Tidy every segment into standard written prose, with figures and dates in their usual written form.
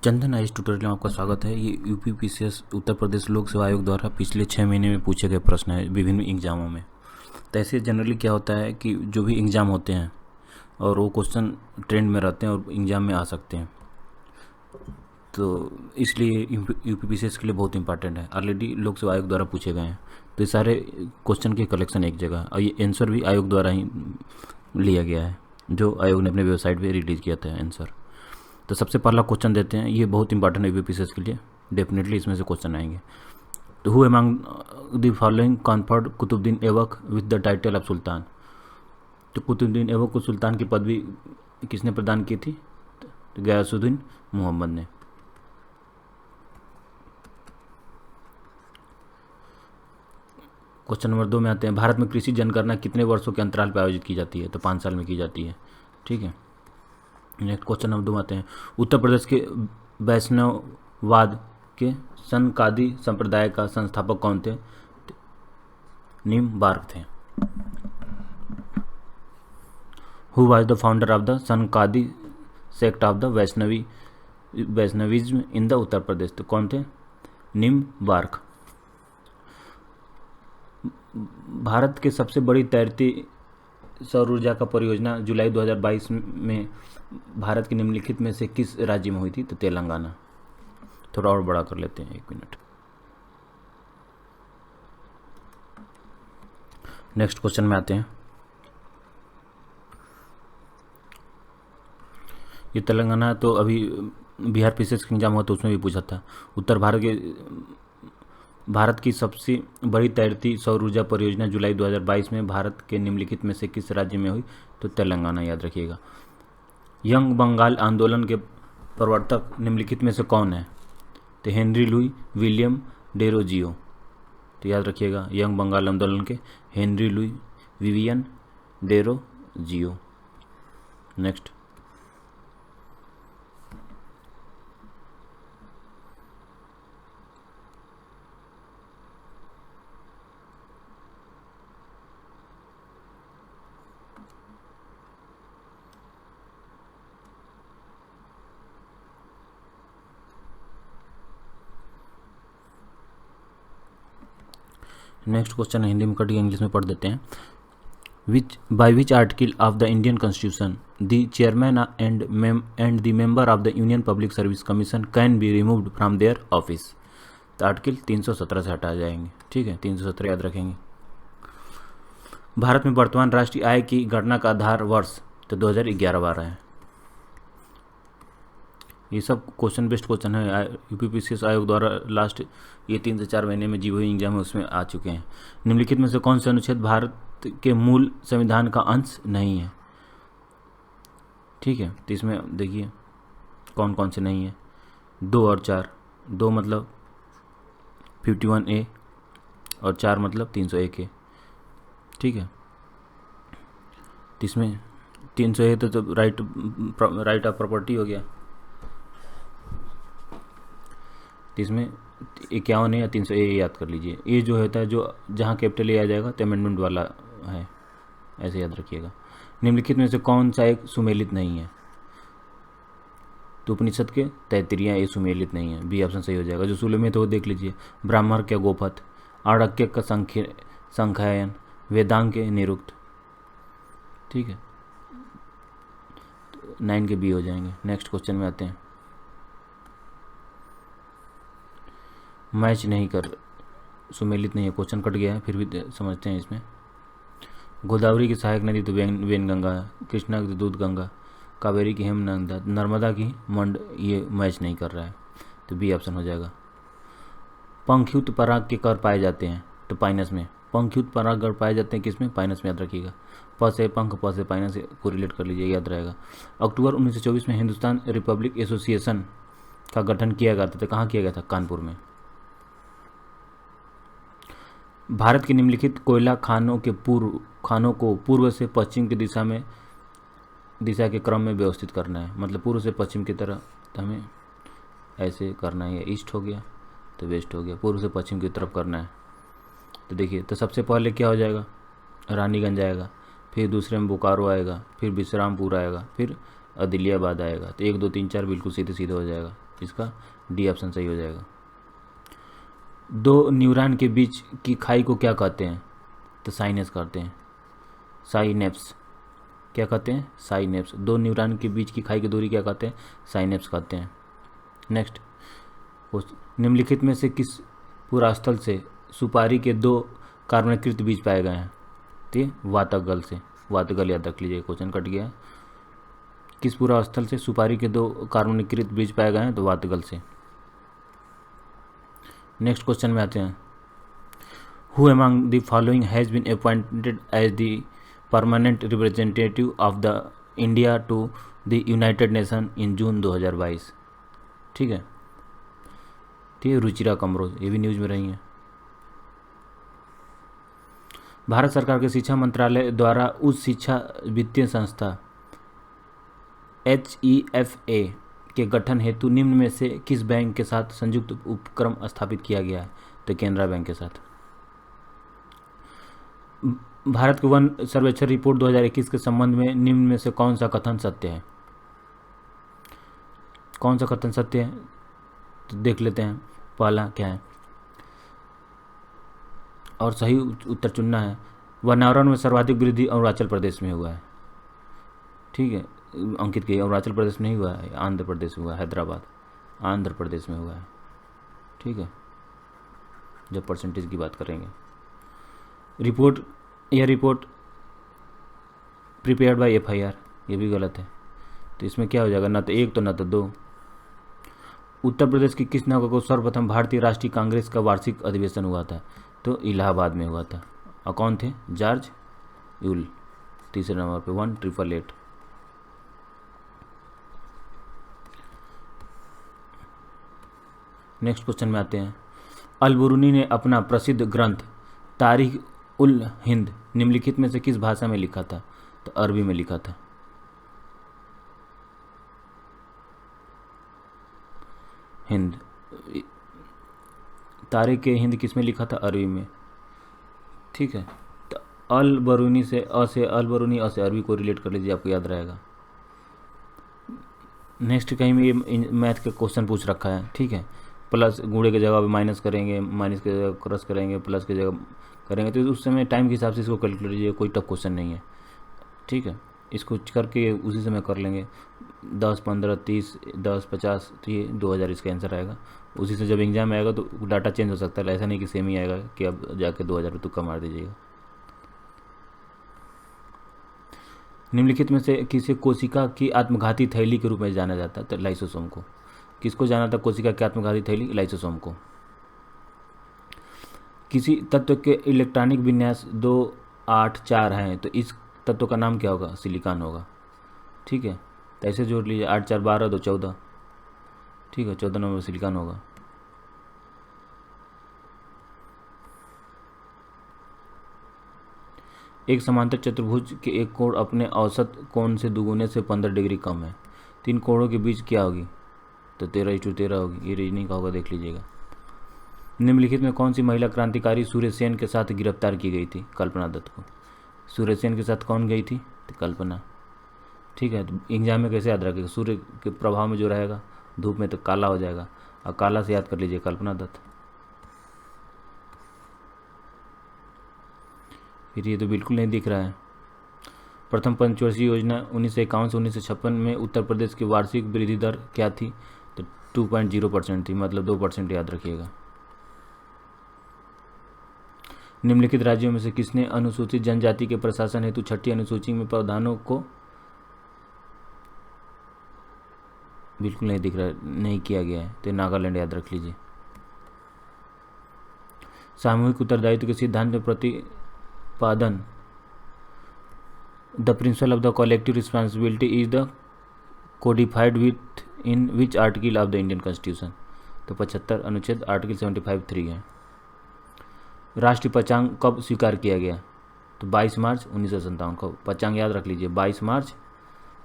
चंदन ice tutorial में आपका स्वागत है। ये यूपीपीसीएस उत्तर प्रदेश लोक सेवा आयोग द्वारा पिछले 6 महीने में पूछे गए प्रश्न है विभिन्न एग्जामों में। तो ऐसे जनरली क्या होता है कि जो भी एग्ज़ाम होते हैं और वो क्वेश्चन ट्रेंड में रहते हैं और एग्ज़ाम में आ सकते हैं, तो इसलिए यूपीपीसीएस के लिए बहुत इंपॉर्टेंट है। ऑलरेडी लोक सेवा आयोग द्वारा पूछे गए हैं, तो ये सारे क्वेश्चन के कलेक्शन एक जगह, और ये आंसर भी आयोग द्वारा ही लिया गया है, जो आयोग ने अपने वेबसाइट पर रिलीज किया था आंसर। तो सबसे पहला क्वेश्चन देते हैं, ये बहुत इंपॉर्टेंट है यूपीपीसीएस के लिए, डेफिनेटली इसमें से क्वेश्चन आएंगे। तो who among the following conferred Qutubuddin Aibak with the title of sultan. तो कुतुबुद्दीन ऐबक को सुल्तान की पदवी किसने प्रदान की थी? तो गयासुद्दीन मोहम्मद ने। क्वेश्चन नंबर 2 में आते हैं, भारत में कृषि जनगणना कितने वर्षों के अंतराल पर आयोजित की जाती है? तो 5 साल में की जाती है। ठीक है। नेक्स्ट क्वेश्चन नंबर 2 आते हैं, उत्तर प्रदेश के वैष्णववाद के सनकादी संप्रदाय का संस्थापक कौन थे? निम्बार्क थे। Who was the founder of the Sanakadi sect of the Vaishnavism in the Uttar Pradesh? तो कौन थे? निम्बार्क। भारत के सबसे बड़ी तैरती सौर ऊर्जा का परियोजना जुलाई 2022 में भारत के निम्नलिखित में से किस राज्य में हुई थी? तो तेलंगाना। थोड़ा और बड़ा कर लेते हैं, 1 मिनट। नेक्स्ट क्वेश्चन में आते हैं, ये तेलंगाना तो अभी बिहार पीसीएस का एग्जाम हुआ तो उसमें भी पूछा था। उत्तर भारत की सबसे बड़ी तैरती सौर ऊर्जा परियोजना जुलाई 2022 में भारत के निम्नलिखित में से किस राज्य में हुई? तो तेलंगाना, याद रखिएगा। यंग बंगाल आंदोलन के प्रवर्तक निम्नलिखित में से कौन है? तो हेनरी लुई विलियम डेरोजियो। तो याद रखिएगा, यंग बंगाल आंदोलन के Henry Louis Vivian Derozio. Next, question Hindi में कट गया, इंग्लिश में पढ़ देते हैं। By which article of the Indian constitution the chairman and the member of the union public service commission can be removed from their office? तो article 317 से हटा जाएंगे। ठीक है, 317 याद रखेंगे। भारत में वर्तमान राष्ट्रीय आय की गणना का आधार वर्ष? तो 2011 आ रहा है। ये सब क्वेश्चन बेस्ड क्वेश्चन है, यूपीपीसीएस आयोग द्वारा लास्ट ये 3 से 4 महीने में जी हुई एग्जाम है उसमें आ चुके हैं। निम्नलिखित में से कौन से अनुच्छेद भारत के मूल संविधान का अंश नहीं है? ठीक है, तो इसमें देखिए कौन कौन से नहीं है। 2 और 4। 2 मतलब 51A और 4 मतलब 301A। ठीक है, तो इसमें 301 तो राइट ऑफ प्रॉपर्टी हो गया, तो इसमें 51 या 300A याद कर लीजिए। ये जो होता है, जो जहाँ कैपिटल ए आ जाएगा तो अमेंडमेंट वाला है, ऐसे याद रखिएगा। निम्नलिखित में से कौन सा एक सुमेलित नहीं है? तो उपनिषद के तैत्तिरीय ये सुमेलित नहीं है, बी ऑप्शन सही हो जाएगा। जो सुमेलित है वो देख लीजिए, ब्राह्मण के गोपथ, आड़क्य का संख्यायन, वेदांग के निरुक्त। ठीक है, 9 के बी हो जाएंगे। नेक्स्ट क्वेश्चन में आते हैं, मैच नहीं कर, सुमेलित नहीं है, क्वेश्चन कट गया है, फिर भी समझते हैं इसमें। गोदावरी की सहायक नदी तो वेनगंगा है, कृष्णा की दूध गंगा, कावेरी की हेमनंदा, नर्मदा की मंड, ये मैच नहीं कर रहा है, तो बी ऑप्शन हो जाएगा। पंखयुक्त पराग के कर पाए जाते हैं? तो पाइनस में। पंखयुक्त पराग पाए जाते हैं किसमें? पाइनस में, याद रखिएगा। प से पंख, प से पाइनस को रिलेट कर लीजिए, याद रहेगा। अक्टूबर 1924 में हिंदुस्तान रिपब्लिक एसोसिएशन का गठन किया गया था, तो कहाँ किया गया था? कानपुर में। भारत के निम्नलिखित कोयला खानों को पूर्व से पश्चिम की दिशा के क्रम में व्यवस्थित करना है, मतलब पूर्व से पश्चिम की तरह, तो हमें ऐसे करना है। ईस्ट हो गया तो वेस्ट हो गया, पूर्व से पश्चिम की तरफ करना है। तो देखिए, तो सबसे पहले क्या हो जाएगा? रानीगंज आएगा, फिर दूसरे में बोकारो आएगा, फिर विश्रामपुर आएगा, फिर आदिलाबाद आएगा। तो 1 2 3 4 बिल्कुल सीधे सीधे हो जाएगा। इसका डी ऑप्शन सही हो जाएगा। दो न्यूरॉन के बीच की खाई को क्या कहते हैं? तो साइनेप्स कहते हैं, साइनेप्स। क्या कहते हैं? साइनेप्स। दो न्यूरॉन के बीच की खाई की दूरी क्या कहते हैं? साइनेप्स कहते हैं। नेक्स्ट, निम्नलिखित में से किस पुरास्थल से सुपारी के दो कार्बनीकृत बीज पाए गए हैं? तो वातगल से, वातगल याद रख लीजिए, क्वेश्चन कट गया। किस पुरास्थल से सुपारी के दो कार्बनीकृत बीज पाए गए हैं? तो वातगल से। नेक्स्ट क्वेश्चन में आते हैं, who among the following has been appointed as the permanent representative of the India to the United Nation in June 2022? ठीक है, रुचिरा कमरोज, ये भी न्यूज में रही हैं। भारत सरकार के शिक्षा मंत्रालय द्वारा उच्च शिक्षा वित्तीय संस्था HEFA के गठन हेतु निम्न में से किस बैंक के साथ संयुक्त उपक्रम स्थापित किया गया है? तो केनरा बैंक के साथ। भारत के वन सर्वेक्षण रिपोर्ट 2021 के संबंध में निम्न में से कौन सा कथन सत्य है? कौन सा कथन सत्य है? तो देख लेते हैं, पहला क्या है और सही उत्तर चुनना है। वनावरण में सर्वाधिक वृद्धि अरुणाचल प्रदेश में हुआ है। ठीक है, अंकित किए, अरुणाचल प्रदेश में नहीं हुआ है, आंध्र प्रदेश में हुआ है, हैदराबाद आंध्र प्रदेश में हुआ है। ठीक है, जब परसेंटेज की बात करेंगे। यह रिपोर्ट प्रिपेयर्ड बाय FIR, ये भी गलत है, तो इसमें क्या हो जाएगा? ना तो एक तो ना तो दो। उत्तर प्रदेश की किस नगर को सर्वप्रथम भारतीय राष्ट्रीय कांग्रेस का वार्षिक अधिवेशन हुआ था? तो इलाहाबाद में हुआ था। और कौन थे? George Yule. तीसरे नंबर पे 1888। नेक्स्ट क्वेश्चन में आते हैं, अल-बुरूनी ने अपना प्रसिद्ध ग्रंथ तारीख उल हिंद निम्नलिखित में से किस भाषा में लिखा था? तो अरबी में लिखा था। हिंद, तारीख हिंद किस में लिखा था? अरबी में। ठीक है, तो अल-बरूनी से अल-बरूनी से अरबी को रिलेट कर लीजिए, आपको याद रहेगा। नेक्स्ट कहीं में ये मैथ के क्वेश्चन पूछ रखा है। ठीक है, प्लस गुणे की जगह माइनस करेंगे, माइनस की जगह क्रॉस करेंगे, प्लस की जगह करेंगे, तो उस समय टाइम के हिसाब से इसको कैलकुलेट कीजिए, कोई टफ क्वेश्चन नहीं है। ठीक है, इसको करके उसी समय कर लेंगे। 10, 15, 30, 10, 50, तो ये 2000 इसका आंसर आएगा। उसी से जब एग्जाम आएगा तो डाटा चेंज हो सकता है, ऐसा नहीं कि सेम ही आएगा कि अब जाके 2000 तुक्का मार दीजिएगा। निम्नलिखित में से किसी कोशिका की आत्मघाती थैली के रूप में जाना जाता है? तो लाइसोसोम को। किसको जाना था कोशिका की आत्मघाती थैली? लाइसोसोम को। किसी तत्व के इलेक्ट्रॉनिक विन्यास 2, 8, 4 हैं, तो इस तत्व का नाम क्या होगा? सिलिकॉन होगा। ठीक है, तो ऐसे जोड़ लीजिए, 8, 4, 12, 2, 14। ठीक है, 14 नंबर सिलिकॉन होगा। एक समांतर चतुर्भुज के एक कोण अपने औसत कोण से दुगुने से 15 डिग्री कम है, 3 कोणों के बीच क्या होगी? तो 13:13 होगी। ये रीजनिंग का होगा, देख लीजिएगा। निम्नलिखित में कौन सी महिला क्रांतिकारी सूर्य सेन के साथ गिरफ्तार की गई थी? कल्पना दत्त को। सूर्य सेन के साथ कौन गई थी? तो कल्पना। ठीक है, तो एग्जाम में कैसे याद रखेगा? सूर्य के प्रभाव में जो रहेगा धूप में तो काला हो जाएगा, और काला से याद कर लीजिए कल्पना दत्त। फिर ये तो बिल्कुल नहीं दिख रहा है। प्रथम पंचवर्षीय योजना 1951 से 1956 में उत्तर प्रदेश की वार्षिक वृद्धि दर क्या थी? तो 2.0% थी, मतलब 2% याद रखिएगा। निम्नलिखित राज्यों में से किसने अनुसूचित जनजाति के प्रशासन हेतु 6ठी अनुसूची में प्रावधानों को बिल्कुल नहीं दिख रहा है, नहीं किया गया है? तो नागालैंड याद रख लीजिए। सामूहिक उत्तरदायित्व के सिद्धांत में प्रतिपादन the principle of the collective responsibility is the codified with in which article of the Indian constitution? तो 75 अनुच्छेद आर्टिकल 75(3) है। राष्ट्रीय पचांग कब स्वीकार किया गया? तो 22 मार्च 1957 को। पचांग याद रख लीजिए, 22 मार्च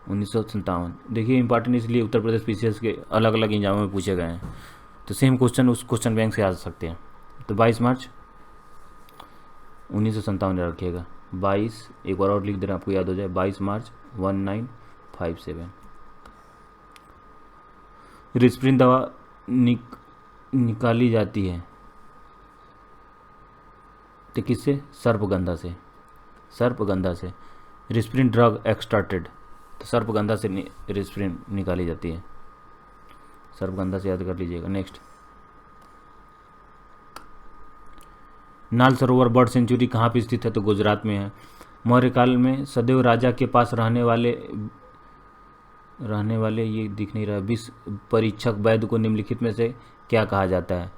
1957। देखिए इंपॉर्टेंट इसलिए उत्तर प्रदेश PCS के अलग अलग एग्जामों में पूछे गए हैं, तो सेम क्वेश्चन उस क्वेश्चन बैंक से आ सकते हैं। तो 22 मार्च 1957 रखिएगा। 22 एक बार और लिख दे रहे हैं, आपको याद हो जाए, 22 मार्च 1957। रिस्प्रिन दवा निकाली जाती है तो किससे? सर्पगंधा से। सर्पगंधा से रिस्प्रिन ड्रग एक्सट्रैक्टेड, तो सर्पगंधा से रिस्प्रिन निकाली जाती है। सर्पगंधा से याद कर लीजिएगा। नेक्स्ट, नाल सरोवर बर्ड सेंचुरी कहाँ पे स्थित है? तो गुजरात में है। मौर्य काल में सदैव राजा के पास रहने वाले ये दिख नहीं रहा, विष परीक्षक वैद्य को निम्नलिखित में से क्या कहा जाता है?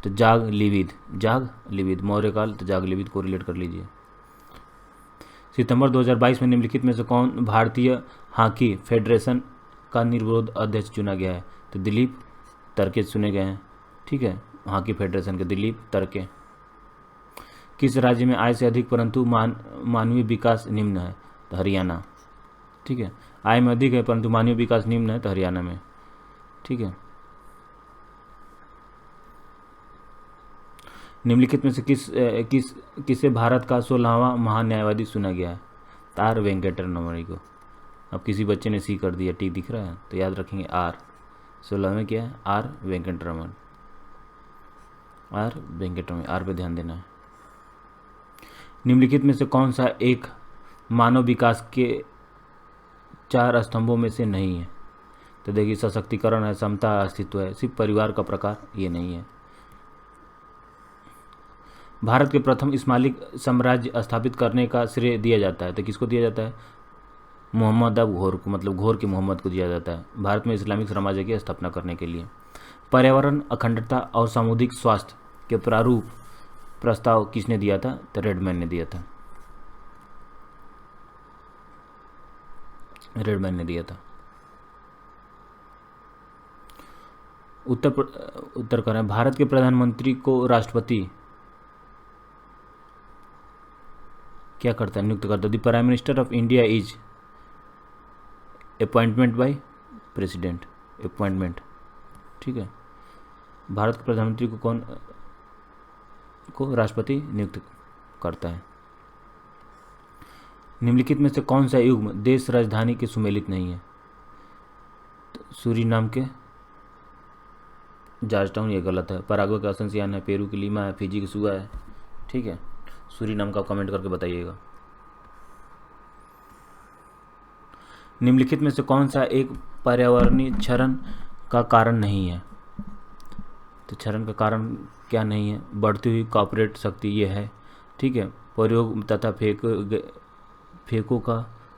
तो जाग लिविद मौर्य काल, तो जाग लिविद को रिलेट कर लीजिए। सितंबर 2022 में निम्नलिखित में से कौन भारतीय हॉकी फेडरेशन का निर्विरोध अध्यक्ष चुना गया है? तो दिलीप तरके चुने गए हैं। ठीक है, हॉकी फेडरेशन के दिलीप तरके। किस राज्य में आय से अधिक परंतु मानवीय विकास निम्न है? तो हरियाणा। ठीक है, आय में अधिक है परंतु मानवीय विकास निम्न है, तो हरियाणा में। ठीक है, निम्नलिखित में से किसे भारत का 16वां महान्यायवादी चुना गया है? आर वेंकटरमण को। अब किसी बच्चे ने सी कर दिया, टी दिख रहा है, तो याद रखेंगे आर। 16 में क्या है? R Venkataraman. R Venkataraman, R पे ध्यान देना है। निम्नलिखित में से कौन सा एक मानव विकास के 4 स्तंभों में से नहीं है? तो देखिए, सशक्तिकरण है, समता, अस्तित्व है, सिर्फ परिवार का प्रकार ये नहीं है। भारत के प्रथम इस्लामिक साम्राज्य स्थापित करने का श्रेय दिया जाता है, तो किसको दिया जाता है? मोहम्मद अब घोर को, मतलब घोर के मोहम्मद को दिया जाता है भारत में इस्लामिक साम्राज्य की स्थापना करने के लिए। पर्यावरण, अखंडता और सामुदायिक स्वास्थ्य के प्रारूप प्रस्ताव किसने दिया था? तो रेडमैन ने दिया था। रेडमैन ने दिया था। उत्तर कर रहे हैं, भारत के प्रधानमंत्री को राष्ट्रपति क्या करता है? नियुक्त करता है। The prime minister of India is appointment by president, appointment. ठीक है, भारत के प्रधानमंत्री को राष्ट्रपति नियुक्त करता है। निम्नलिखित में से कौन सा युग्म देश राजधानी के सुमेलित नहीं है? तो सूरीनाम के जॉर्जटाउन, ये गलत है। पराग्वे का असंसियान है, पेरू की लीमा है, फिजी की सुआ है। ठीक है, सूरीनाम का कमेंट करके बताइएगा। निम्नलिखित में से कौन सा एक पर्यावरणीय क्षरण का कारण नहीं है? तो क्षरण का कारण क्या नहीं है? बढ़ती हुई कॉर्पोरेट शक्ति ये है। ठीक है, प्रयोग तथा फेंको का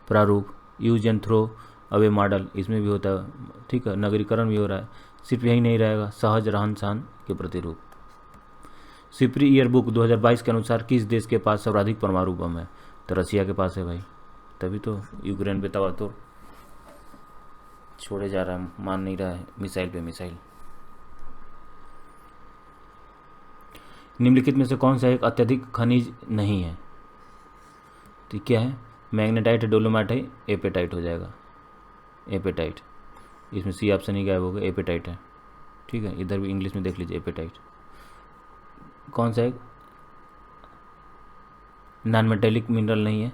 प्रारूप, use and throw away model, इसमें भी होता है। ठीक है, नगरीकरण भी हो रहा है। सिर्फ यही नहीं रहेगा, सहज रहन सहन के प्रतिरूप। सिप्री ईयरबुक 2022 के अनुसार किस देश के पास सर्वाधिक परमाणु बम है? तो रसिया के पास है भाई, तभी तो यूक्रेन पे तवा तो छोड़े जा रहा है, मान नहीं रहा है मिसाइल पे मिसाइल। निम्नलिखित में से कौन सा एक अत्यधिक खनिज नहीं है? तो क्या है? मैग्नेटाइट, डोलोमाइट है, एपेटाइट हो जाएगा। एपेटाइट, इसमें सी ऑप्शन ही गायब हो गया, एपेटाइट है। ठीक है, इधर भी इंग्लिश में देख लीजिए, एपेटाइट। कौन सा एक नॉन मेटेलिक मिनरल नहीं है?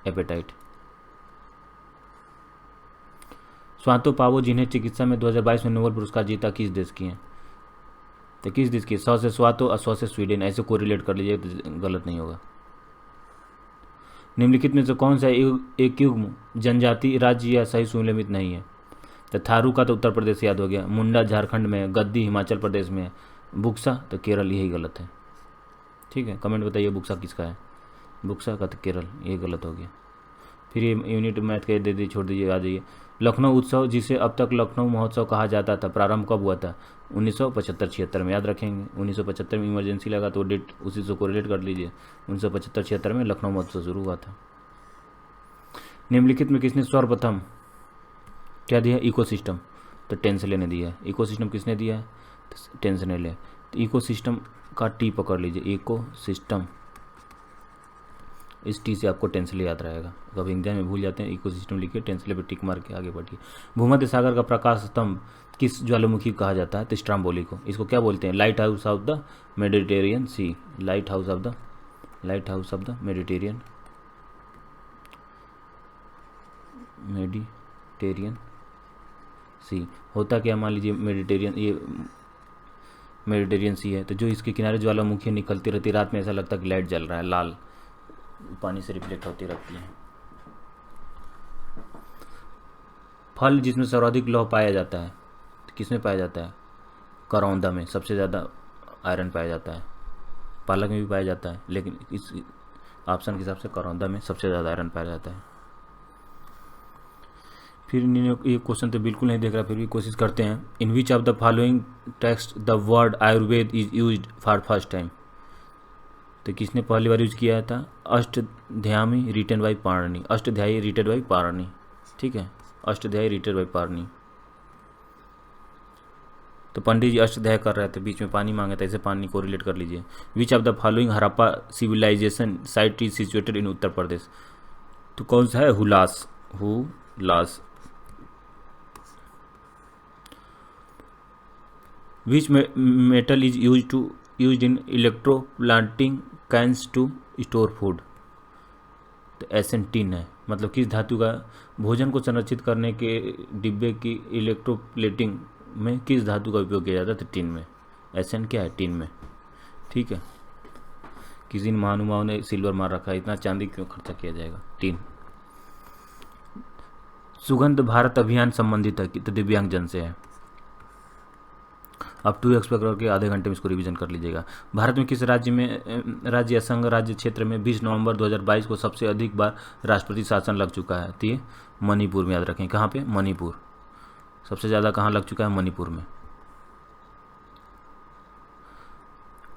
एपेटाइट। स्वातो पावो, जिन्हें चिकित्सा में 2022 में नोबेल पुरस्कार जीता, किस देश की हैं? तो किस देश की? 100 से स्वातो और 100 से स्वीडन, ऐसे को रिलेट कर लीजिए तो गलत नहीं होगा। निम्नलिखित में से कौन सा एक युग्म जनजाति राज्य या सही सुमेलित नहीं है? तो थारू का तो उत्तर प्रदेश याद हो गया, मुंडा झारखंड में, गद्दी हिमाचल प्रदेश में, बुक्सा तो केरल, यही गलत है। ठीक है, कमेंट बताइए बुक्सा किसका है? बुक्सा का तो केरल, ये गलत हो गया। फिर ये यूनिट मैथ के दे दी, छोड़ दीजिए, आ जाइए। लखनऊ उत्सव, जिसे अब तक लखनऊ महोत्सव कहा जाता था, प्रारंभ कब हुआ था? 1975-76 में, याद रखेंगे। 1975 में इमरजेंसी लगा तो डेट उसी से कोरिलेट कर लीजिए। 1975-76 में लखनऊ महोत्सव शुरू हुआ था। निम्नलिखित में किसने सर्वप्रथम क्या दिया? इकोसिस्टम, तो टेंसले ने दिया है। इकोसिस्टम किसने दिया है? तो टेंसले। तो इकोसिस्टम का टी पकड़ लीजिए, इकोसिस्टम, इस टी से आपको टेंसले याद रहेगा। कभी एग्जाम में भूल जाते हैं, इकोसिस्टम लिखिए, टेंसले पे टिक मार के आगे बढ़िए। भूमध्य सागर का प्रकाश स्तंभ किस ज्वालामुखी कहा जाता है? तो स्ट्राम्बोली को। इसको क्या बोलते हैं? Light house of the Mediterranean sea, light house of the Mediterranean sea. होता क्या, मान लीजिए मेडिटेरियन सी है, तो जो इसके किनारे ज्वालामुखी निकलती रहती है, रात में ऐसा लगता है कि लाइट जल रहा है, लाल पानी से रिफ्लेक्ट होती रहती है। फल जिसमें सर्वाधिक लौह पाया जाता है, तो किसमें पाया जाता है? करौंदा में सबसे ज़्यादा आयरन पाया जाता है। पालक में भी पाया जाता है, लेकिन इस ऑप्शन के हिसाब से करौंदा में सबसे ज़्यादा आयरन पाया जाता है। फिर ये क्वेश्चन तो बिल्कुल नहीं देख रहा, फिर भी कोशिश करते हैं। In which of the following text the word Ayurveda is used for first time? तो किसने पहली बार यूज किया था? Ashtadhyayi written by Panini. Ashtadhyayi written by Panini, ठीक है, अष्टध्यायी रिटन बाई पाणिनि। तो पंडित जी अष्टध्याय कर रहे थे, बीच में पानी मांगे था, इसे पानी को रिलेट कर लीजिए। Which of the following Harappa civilisation site is situated in Uttar Pradesh? तो कौन सा है? Hulas, Hulas. Which metal is used in electroplating cans to store food? तो एसन टिन है। मतलब किस धातु का भोजन को संरक्षित करने के डिब्बे की इलेक्ट्रोप्लेटिंग में किस धातु का उपयोग किया जाता है? तो टिन में। एसन क्या है? टिन में, ठीक है। किसी महानुभाव ने सिल्वर मार रखा है, इतना चांदी क्यों खर्चा किया जाएगा? टिन। सुगंध भारत अभियान संबंधित है तो दिव्यांग जन से है। अब 2x पर करके आधे घंटे में इसको रिवीजन कर लीजिएगा। भारत में किस राज्य या संघ राज्य क्षेत्र में 20 नवंबर 2022 को सबसे अधिक बार राष्ट्रपति शासन लग चुका है? तो ये मणिपुर में, याद रखें। कहाँ पे? मणिपुर। सबसे ज़्यादा कहाँ लग चुका है? मणिपुर में।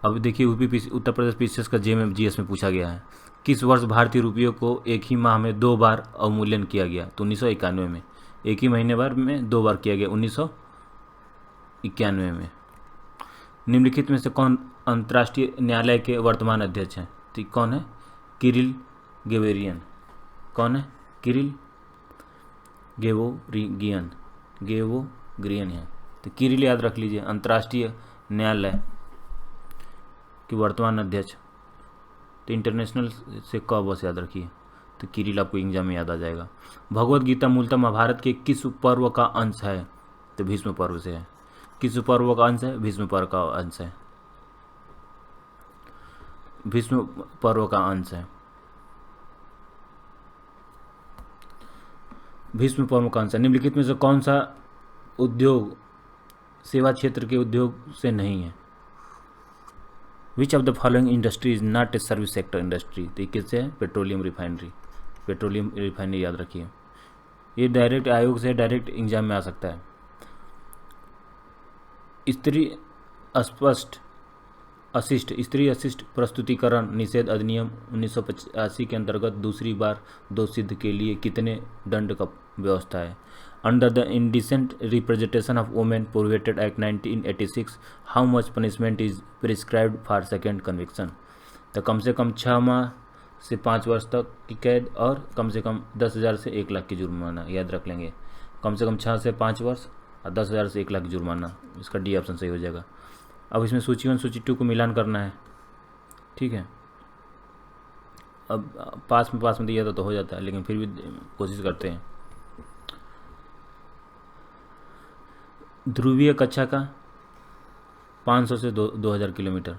अब देखिए उत्तर प्रदेश पीसीएस का जीएस में पूछा गया है, किस वर्ष भारतीय रुपये को एक ही माह में 2 बार अवमूल्यन किया गया? तो 1991 में। एक ही महीने भर में 2 बार किया गया, 1991 में। निम्नलिखित में से कौन अंतर्राष्ट्रीय न्यायालय के वर्तमान अध्यक्ष हैं? तो कौन है? किरिल गेवेरियन। कौन है? किरिल गेवोग्रियन है। तो किरिल याद रख लीजिए, अंतर्राष्ट्रीय न्यायालय के वर्तमान अध्यक्ष। तो इंटरनेशनल से क बस याद रखिए, तो किरिल आपको एग्जाम में याद आ जाएगा। भगवद गीता मूलतः महाभारत के किस पर्व का अंश है? तो भीष्म पर्व से है। किस पर्व का अंश है? भीष्म पर्व का अंश है। भीष्म पर्व का अंश है। भीष्म पर्व का अंश है। निम्नलिखित में से कौन सा उद्योग सेवा क्षेत्र के उद्योग से नहीं है? Which of the following industry is not a service sector industry? तो किससे है? Petroleum refinery. पेट्रोलियम रिफाइनरी याद रखिए, ये डायरेक्ट आयोग से डायरेक्ट एग्जाम में आ सकता है। स्त्री अशिष्ट प्रस्तुतिकरण निषेध अधिनियम 1985 के अंतर्गत दूसरी बार दोष सिद्ध के लिए कितने दंड का व्यवस्था है? Under the indecent representation of women prohibited act 1986 how much punishment is prescribed for second conviction? तो कम से कम 6 माह से 5 वर्ष तक की कैद और कम से कम 10,000 से 1 लाख की जुर्माना, याद रख लेंगे। कम से कम 6 से 5 वर्ष और 10,000 से 1 लाख की जुर्माना, इसका डी ऑप्शन सही हो जाएगा। अब इसमें सूची 1 सूची 2 को मिलान करना है, ठीक है। अब पास में दिया था तो हो जाता है, लेकिन फिर भी कोशिश करते हैं। ध्रुवीय कक्षा का 500 से 2000 किलोमीटर,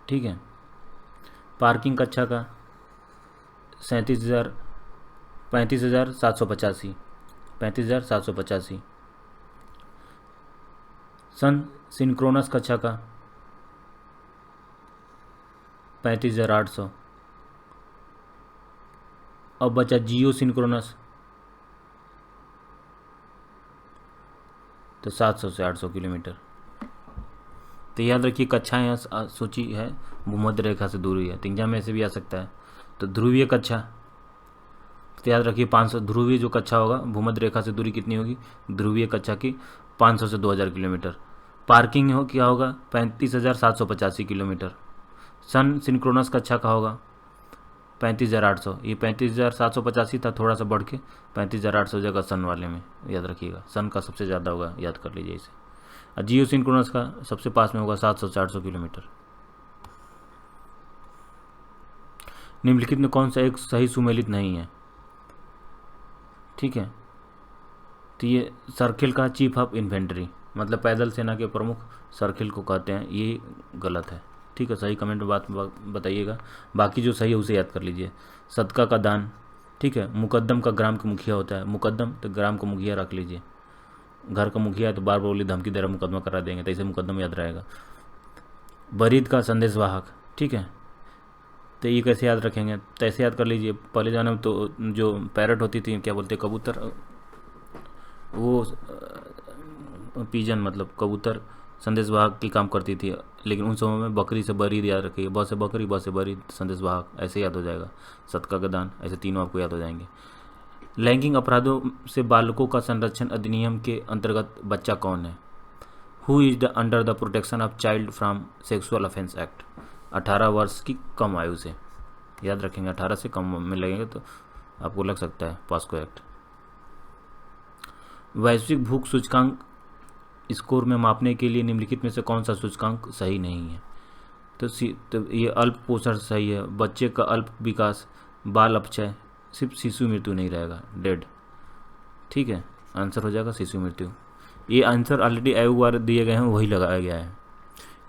ठीक है। पार्किंग कक्षा का 35,785। सन सिंक्रोनस कक्षा का 35,800। अब बचा जियो सिंक्रोनस, तो 700 से 800 किलोमीटर। तो याद रखिए कक्षाएँ सूची है, भूमध्य रेखा से दूरी है, तो एग्जाम में ऐसे भी आ सकता है। तो ध्रुवीय कक्षा, तो याद रखिए 500। ध्रुवीय जो कक्षा होगा, भूमध्य रेखा से दूरी कितनी होगी? ध्रुवीय कक्षा की 500 से 2000 किलोमीटर। पार्किंग क्या होगा? 35,785 किलोमीटर। सन सिंक्रोनस कक्षा का होगा 35,800। ये 35,785 था, थोड़ा सा बढ़ के 35,800 जगह सन वाले में, याद रखिएगा। सन का सबसे ज़्यादा होगा, याद कर लीजिए इसे। और जियो सिंक्रोनस का सबसे पास में होगा 700 से 800 किलोमीटर। निम्नलिखित में कौन सा एक सही सुमेलित नहीं है? ठीक है, तो ये सर्किल का चीफ ऑफ इन्फेंट्री, मतलब पैदल सेना के प्रमुख सर्किल को कहते हैं, ये गलत है। ठीक है, सही कमेंट में बात बताइएगा, बाकी जो सही है उसे याद कर लीजिए। सदका का दान, ठीक है। मुकद्दम का ग्राम का मुखिया होता है, मुकद्दम तो ग्राम का मुखिया रख लीजिए, घर का मुखिया है तो बार बार बोली धमकी दे रहा मुकदमा करा देंगे, तो इसे मुकद्दम याद रहेगा। बरीद का संदेशवाहक, ठीक है, तो ये कैसे याद रखेंगे, तो ऐसे याद कर लीजिए। पहले ज़माने में तो जो पैरट होती थी, क्या बोलते कबूतर, वो पीजन मतलब कबूतर संदेशवाहक की काम करती थी, लेकिन उन समय में बकरी से बरीद याद रखिए, ब से बकरी, ब से बरीद, संदेशवाहक, ऐसे याद हो जाएगा। सदका का दान, ऐसे तीनों आपको याद हो जाएंगे। लैंगिक अपराधों से बालकों का संरक्षण अधिनियम के अंतर्गत बच्चा कौन है? Who is the under the protection of child from sexual offence act, 18 वर्ष की कम आयु से, याद रखेंगे। 18 से कम में लगेंगे तो आपको लग सकता है पॉस्को एक्ट। वैश्विक भूख सूचकांक स्कोर में मापने के लिए निम्नलिखित में से कौन सा सूचकांक सही नहीं है? तो ये अल्प पोषण सही है, बच्चे का अल्प विकास, बाल अपचय, सिर्फ शिशु मृत्यु नहीं रहेगा, डेड। ठीक है, आंसर हो जाएगा शिशु मृत्यु। ये आंसर ऑलरेडी आयोग द्वारा दिए गए हैं, वही लगाया गया है।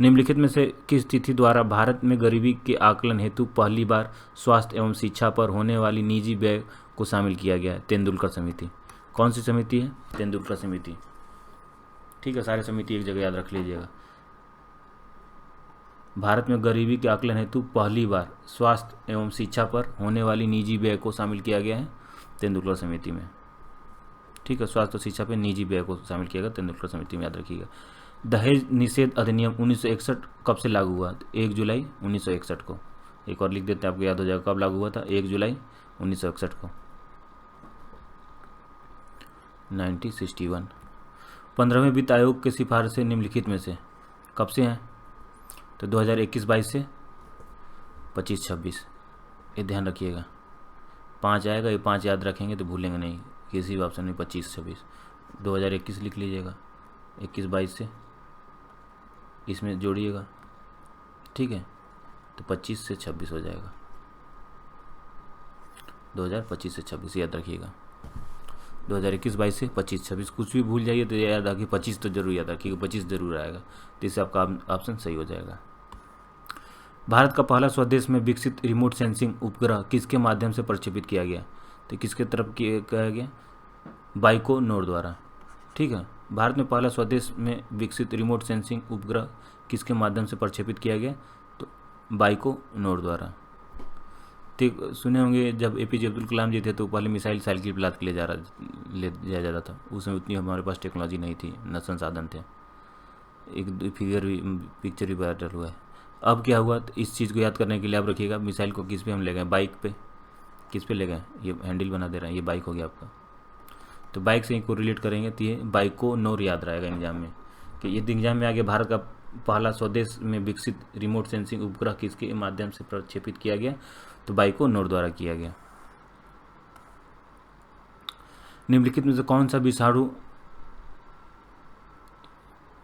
निम्नलिखित में से किस तिथि द्वारा भारत में गरीबी के आकलन हेतु पहली बार स्वास्थ्य एवं शिक्षा पर होने वाली निजी व्यय को शामिल किया गया है? तेंदुलकर समिति। कौन सी समिति है? तेंदुलकर समिति। ठीक है, सारे समिति एक जगह याद रख लीजिएगा। भारत में गरीबी के आकलन हेतु पहली बार स्वास्थ्य एवं शिक्षा पर होने वाली निजी व्यय को शामिल किया गया है तेंदुलकर समिति में। ठीक है, स्वास्थ्य और शिक्षा पर निजी व्यय को शामिल किया गया तेंदुलकर समिति में, याद रखिएगा। दहेज निषेध अधिनियम 1961 कब से लागू हुआ? 1 जुलाई 1961 को। एक और लिख देते हैं, आपको याद हो जाएगा कब लागू हुआ था, 1 जुलाई 1961 को, 1961। 15वें वित्त आयोग की सिफारिशें निम्नलिखित में से कब से हैं? तो 2021-22 से 25-26, ये ध्यान रखिएगा। 5 आएगा, ये 5 याद रखेंगे तो भूलेंगे नहीं, किसी भी ऑप्शन में 25-26। 2021 लिख लीजिएगा, 21-22 से इसमें जोड़िएगा, ठीक है, तो 25 से 26 हो जाएगा। 2025 से 26 याद रखिएगा। 2021-22 से 25-26, कुछ भी भूल जाइए तो याद रखिए 25 तो जरूर याद रखिएगा, 25 जरूर आएगा, तो इससे आपका ऑप्शन सही हो जाएगा। भारत का पहला स्वदेश में विकसित रिमोट सेंसिंग उपग्रह किसके माध्यम से प्रक्षेपित किया गया? तो किसके तरफ किया गया? बाइकोनोर द्वारा। ठीक है, भारत में पहला स्वदेश में विकसित रिमोट सेंसिंग उपग्रह किसके माध्यम से प्रक्षेपित किया गया? तो बाइकोनोर द्वारा। ठीक, सुने होंगे जब एपीजे अब्दुल कलाम जी थे तो पहले मिसाइल साइकिल पर लाद के ले जाया जाता था, उसमें उतनी हमारे पास टेक्नोलॉजी नहीं थी, न संसाधन थे। एक फिगर भी, पिक्चर भी वायरल हुआ है। अब क्या हुआ, तो इस चीज़ को याद करने के लिए आप रखिएगा, मिसाइल को किस पे हम ले गए? बाइक पे। किस पे ले गए? ये हैंडल बना दे रहे हैं, ये बाइक हो गया आपका, तो बाइक से इनको रिलेट करेंगे तो ये बाइकोनोर याद रहेगा एग्जाम में, कि यदि एग्जाम में आगे भारत का पहला स्वदेश में विकसित रिमोट सेंसिंग उपग्रह किसके माध्यम से प्रक्षेपित किया गया? तो बाइकोनोर द्वारा किया गया। निम्नलिखित में से कौन सा विषाणु,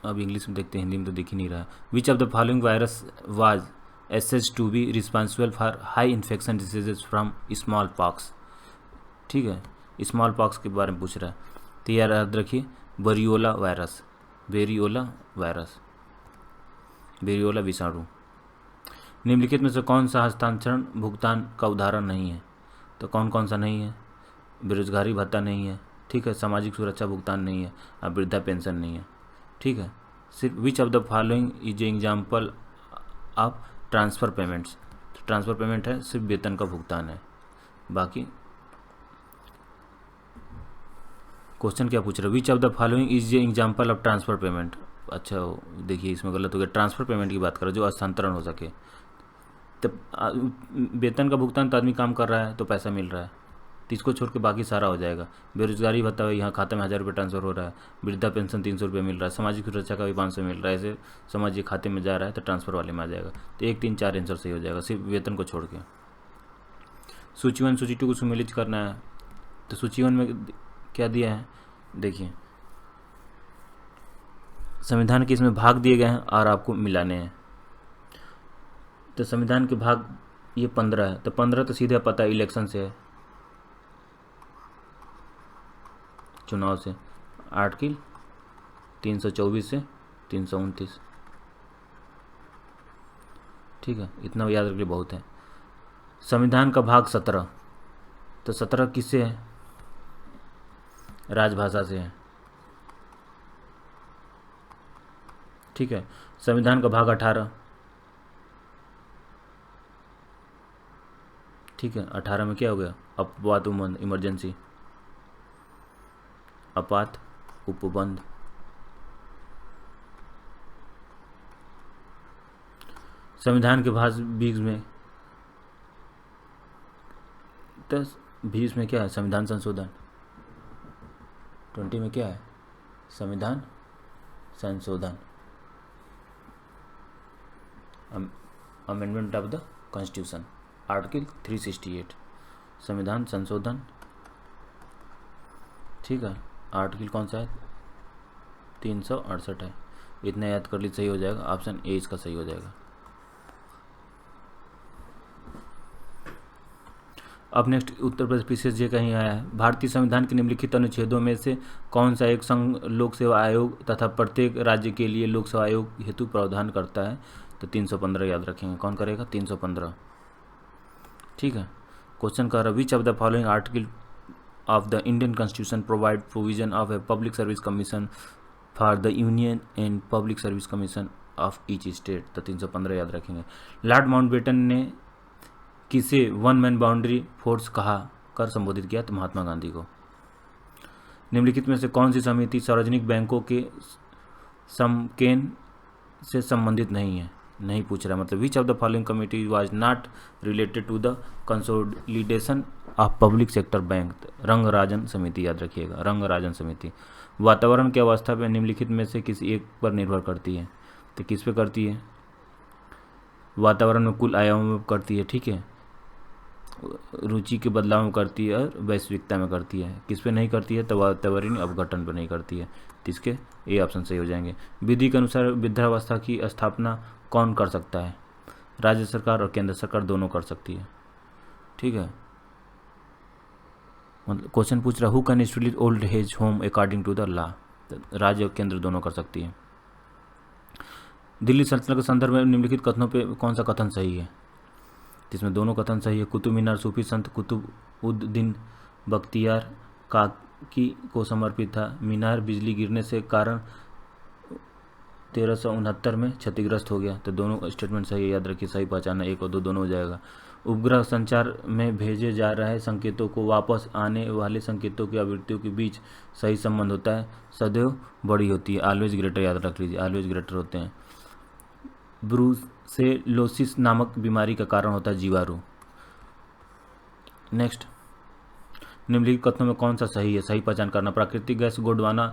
अब इंग्लिश में देखते हैं, हिंदी में तो दिख ही नहीं रहा। Which of the following virus was assessed to be responsible for high infection diseases from smallpox? ठीक है, स्मॉल पॉक्स के बारे में पूछ रहा है, तो याद रखिए variola virus, variola virus, variola विषाणु। निम्नलिखित में से कौन सा हस्तांतरण भुगतान का उदाहरण नहीं है? तो कौन कौन सा नहीं है? बेरोजगारी भत्ता नहीं है, ठीक है, सामाजिक सुरक्षा भुगतान नहीं है, और वृद्धा पेंशन नहीं है। ठीक है, सिर्फ विच of the following is example of transfer payments? तो ट्रांसफ़र पेमेंट है, सिर्फ वेतन का भुगतान है। बाकी क्वेश्चन क्या पूछ रहा है? Which of the following is example of transfer payment? अच्छा देखिए, इसमें गलत हो गया, ट्रांसफ़र पेमेंट की बात करो जो हस्तांतरण हो सके। तो वेतन का भुगतान तो आदमी काम कर रहा है तो पैसा मिल रहा है, तो इसको छोड़ के बाकी सारा हो जाएगा। बेरोजगारी भत्ता यहाँ खाते में 1000 रुपये ट्रांसफर हो रहा है, वृद्धा पेंशन 300 रुपये मिल रहा है, सामाजिक सुरक्षा का भी 500 मिल रहा है, ऐसे समझिए खाते में जा रहा है तो ट्रांसफर वाले में आ जाएगा। तो 1, 3, 4 आंसर सही हो जाएगा, सिर्फ वेतन को छोड़ के। सूची 1 सूची 2 को सुमेलित करना है, तो सूची 1 में क्या दिया है देखिए, संविधान के इसमें भाग दिए गए हैं और आपको मिलाने हैं। तो संविधान के भाग ये 15 है, तो 15 तो सीधे पता है इलेक्शन से है, चुनाव से। आर्टिकल 324 से 329, ठीक है, इतना याद रखिए बहुत है। संविधान का भाग 17, तो 17 किससे है? राजभाषा से है, ठीक है। संविधान का भाग 18, ठीक है, 18 में क्या हो गया? अपवाद उपबंध, इमरजेंसी, आपात उपबंध। संविधान के भाग 20 में, 20 में क्या है? संविधान संशोधन। 20 में क्या है? संविधान संशोधन, amendment of the constitution, article 368, संविधान संशोधन, ठीक है। आर्टिकल कौन सा है? 368 है। इतना याद कर ली, सही हो जाएगा, ऑप्शन ए इसका सही हो जाएगा। अब नेक्स्ट उत्तर प्रदेश पीसीएस जे कहीं आया है, भारतीय संविधान के निम्नलिखित अनुच्छेदों में से कौन सा एक संघ लोक सेवा आयोग तथा प्रत्येक राज्य के लिए लोक सेवा आयोग हेतु प्रावधान करता है? तो 315 याद रखेंगे। कौन करेगा? 315, ठीक है। क्वेश्चन कर रहा, which of the following article of the Indian constitution provide provision of a public service commission for the union and public service commission of each state? तो 315 याद रखेंगे। लॉर्ड माउंटबेटन ने किसे वन मैन बाउंड्री फोर्स कहा कर संबोधित किया? तो महात्मा गांधी को। निम्नलिखित में से कौन सी समिति सार्वजनिक बैंकों के समकेन से संबंधित नहीं है? नहीं पूछ रहा, मतलब which of the following committee was not related to the consolidation of public sector bank? Rangarajan समिति याद रखिएगा, रंगराजन समिति। वातावरण की अवस्था पर निम्नलिखित में से किसी एक पर निर्भर करती है? तो किस पे करती है? वातावरण में कुल आयामों में करती है, ठीक है। रुचि के बदलाव में करती है और वैश्विकता में करती है। किस पे नहीं करती है? तो वातावरणीय अपघटन पर नहीं करती है। इसके ए ऑप्शन सही हो जाएंगे। विधि के अनुसार वृद्धावस्था की स्थापना कौन कर सकता है? राज्य सरकार और केंद्र सरकार दोनों कर सकती है, ठीक है। मतलब क्वेश्चन पूछ रहा, who can establish old age home according to the law? राज्य और केंद्र दोनों कर सकती है। दिल्ली सल्तनत के संदर्भ में निम्नलिखित कथनों पे कौन सा कथन सही है? जिसमें दोनों कथन सही है। कुतुब मीनार सूफी संत कुतुबउद्दीन बख्तियार काकी को समर्पित था। मीनार बिजली गिरने से कारण 1369 में क्षतिग्रस्त हो गया। तो दोनों स्टेटमेंट सही है, याद रखिए, सही पहचाना, 1 और 2 दोनों हो जाएगा। उपग्रह संचार में भेजे जा रहे संकेतों को वापस आने वाले संकेतों की आवृत्तियों के बीच सही संबंध होता है, सदैव बड़ी होती है। ऑलवेज ग्रेटर याद रख लीजिए, ऑलवेज ग्रेटर होते हैं। ब्रूसेलोसिस नामक बीमारी का कारण होता है जीवाणु। नेक्स्ट, निम्नलिखित कथनों में कौन सा सही है? सही पहचान करना। प्राकृतिक gas Gondwana,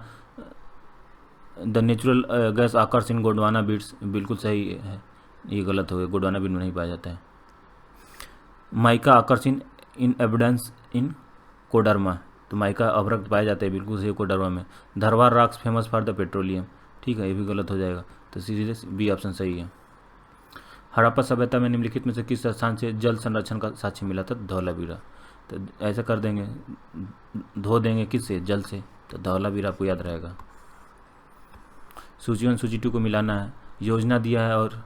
the natural gas occurs in Gondwana beds, बिल्कुल सही है, ये गलत हो गया, गोंडवाना बीट में नहीं पाया जाता है। Mica occurs in evidence in Koderma, तो माइका अभ्रक पाया जाता है, बिल्कुल सही कोडरमा में। Dharwar rocks famous for the petroleum, ठीक है, ये भी गलत हो जाएगा। तो सीधे बी ऑप्शन सही है। हड़प्पा सभ्यता में निम्नलिखित में से किस स्थान से जल संरक्षण का साक्ष्य मिला था? धौलावीरा। तो ऐसा कर देंगे, धो देंगे किससे? जल से, तो धौलावीरा आपको याद रहेगा। सूची 1 सूची 2 को मिलाना है, योजना दिया है और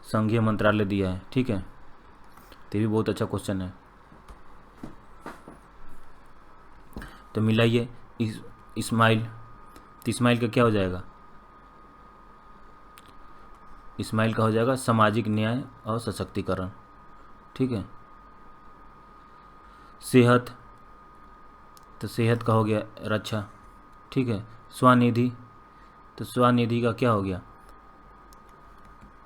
संघीय मंत्रालय दिया है, ठीक है। तो ये भी बहुत अच्छा क्वेश्चन है। तो मिलाइए इस्माइल, तो इस्माइल का क्या हो जाएगा? इस्माइल का हो जाएगा सामाजिक न्याय और सशक्तिकरण, ठीक है। सेहत, तो सेहत का हो गया रक्षा, ठीक है। स्वनिधि, तो स्वनिधि का क्या हो गया?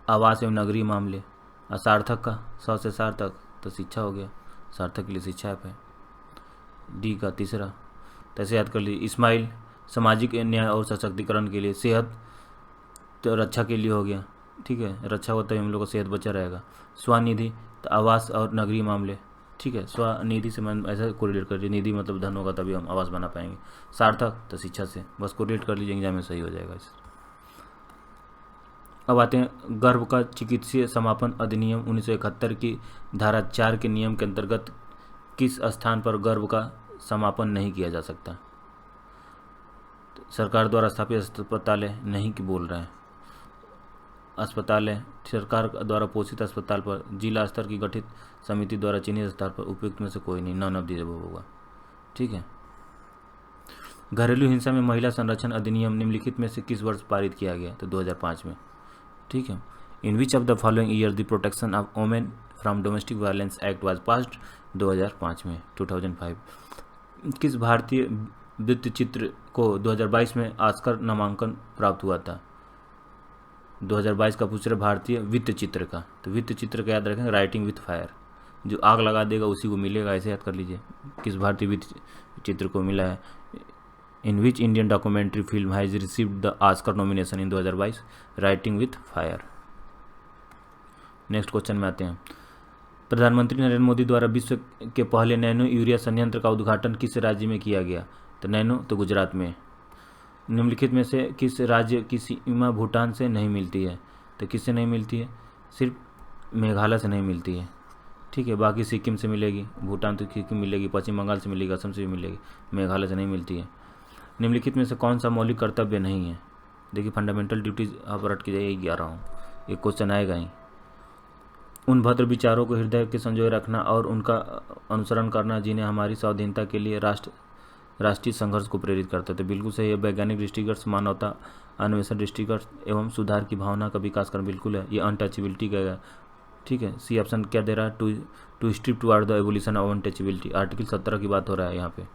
आवास एवं नगरीय मामले। सार्थक का 100 से सार्थक, तो शिक्षा हो गया, सार्थक के लिए शिक्षा ऐप है। डी का तीसरा, तो ऐसे याद कर लीजिए। इस्माइल सामाजिक न्याय और सशक्तिकरण के लिए, सेहत तो रक्षा के लिए हो गया, ठीक है, रक्षा होता है हम लोग का सेहत बचा रहेगा। स्वनिधि तो आवास और नगरीय मामले, ठीक है। स्वनिधि से मैं ऐसा कोरिलेट कर लीजिए, निधि मतलब धन होगा तभी हम आवास बना पाएंगे। सार्थक तो शिक्षा से, बस कोरिलेट कर लीजिए, एग्जाम में सही हो जाएगा इस। अब आते हैं गर्भ का चिकित्सीय समापन अधिनियम 1971 की धारा 4 के नियम के अंतर्गत किस स्थान पर गर्भ का समापन नहीं किया जा सकता? सरकार द्वारा स्थापित अस्पताल है, नहीं कि बोल रहे हैं अस्पताल है, सरकार द्वारा पोषित अस्पताल पर जिला स्तर की गठित समिति द्वारा चिन्हित स्तर पर उपयुक्त में से कोई नहीं, नॉन ऑफ द अबव होगा। ठीक है। घरेलू हिंसा में महिला संरक्षण अधिनियम निम्नलिखित में से किस वर्ष पारित किया गया? तो 2005 में। ठीक है। In which of the following year the protection of women from domestic violence act was passed? 2005 में, 2005। किस भारतीय वृत्त चित्र को 2022 में ऑस्कर नामांकन प्राप्त हुआ था? 2022 का पूछ रहे भारतीय वित्त चित्र का, तो वित्त चित्र का याद रखेंगे, राइटिंग विथ फायर, जो आग लगा देगा उसी को मिलेगा, ऐसे याद कर लीजिए। किस भारतीय वित्त चित्र को मिला है? In which Indian documentary film has received the Oscar nomination in 2022? Writing with fire. Next question में आते हैं। प्रधानमंत्री नरेंद्र मोदी द्वारा विश्व के पहले नैनो यूरिया संयंत्र का उद्घाटन किस राज्य में किया गया? तो नैनो तो गुजरात में। निम्नलिखित में से किस राज्य की सीमा भूटान से नहीं मिलती है? तो किससे नहीं मिलती है? सिर्फ मेघालय से नहीं मिलती है। ठीक है, बाकी सिक्किम से मिलेगी, भूटान तो सिक्किम मिलेगी, पश्चिम बंगाल से मिलेगी, असम से भी मिलेगी, मेघालय से नहीं मिलती है। निम्नलिखित में से कौन सा मौलिक कर्तव्य नहीं है? देखिए फंडामेंटल ड्यूटीज आप रट के जाइए 11 ये क्वेश्चन आएगा ही। उन भद्र विचारों को हृदय के संजोए रखना और उनका अनुसरण करना जिन्हें हमारी स्वाधीनता के लिए राष्ट्रीय संघर्ष को प्रेरित करते थे। बिल्कुल सही है। वैज्ञानिक दृष्टिगत, मानवता अन्वेषण दृष्टिगत एवं सुधार की भावना का विकास करना, बिल्कुल है। ये अनटचेबिलिटी का है। ठीक है। सी ऑप्शन क्या दे रहा है? To strip toward the evolution of untouchability. Article 17 की बात हो रहा है यहाँ पे।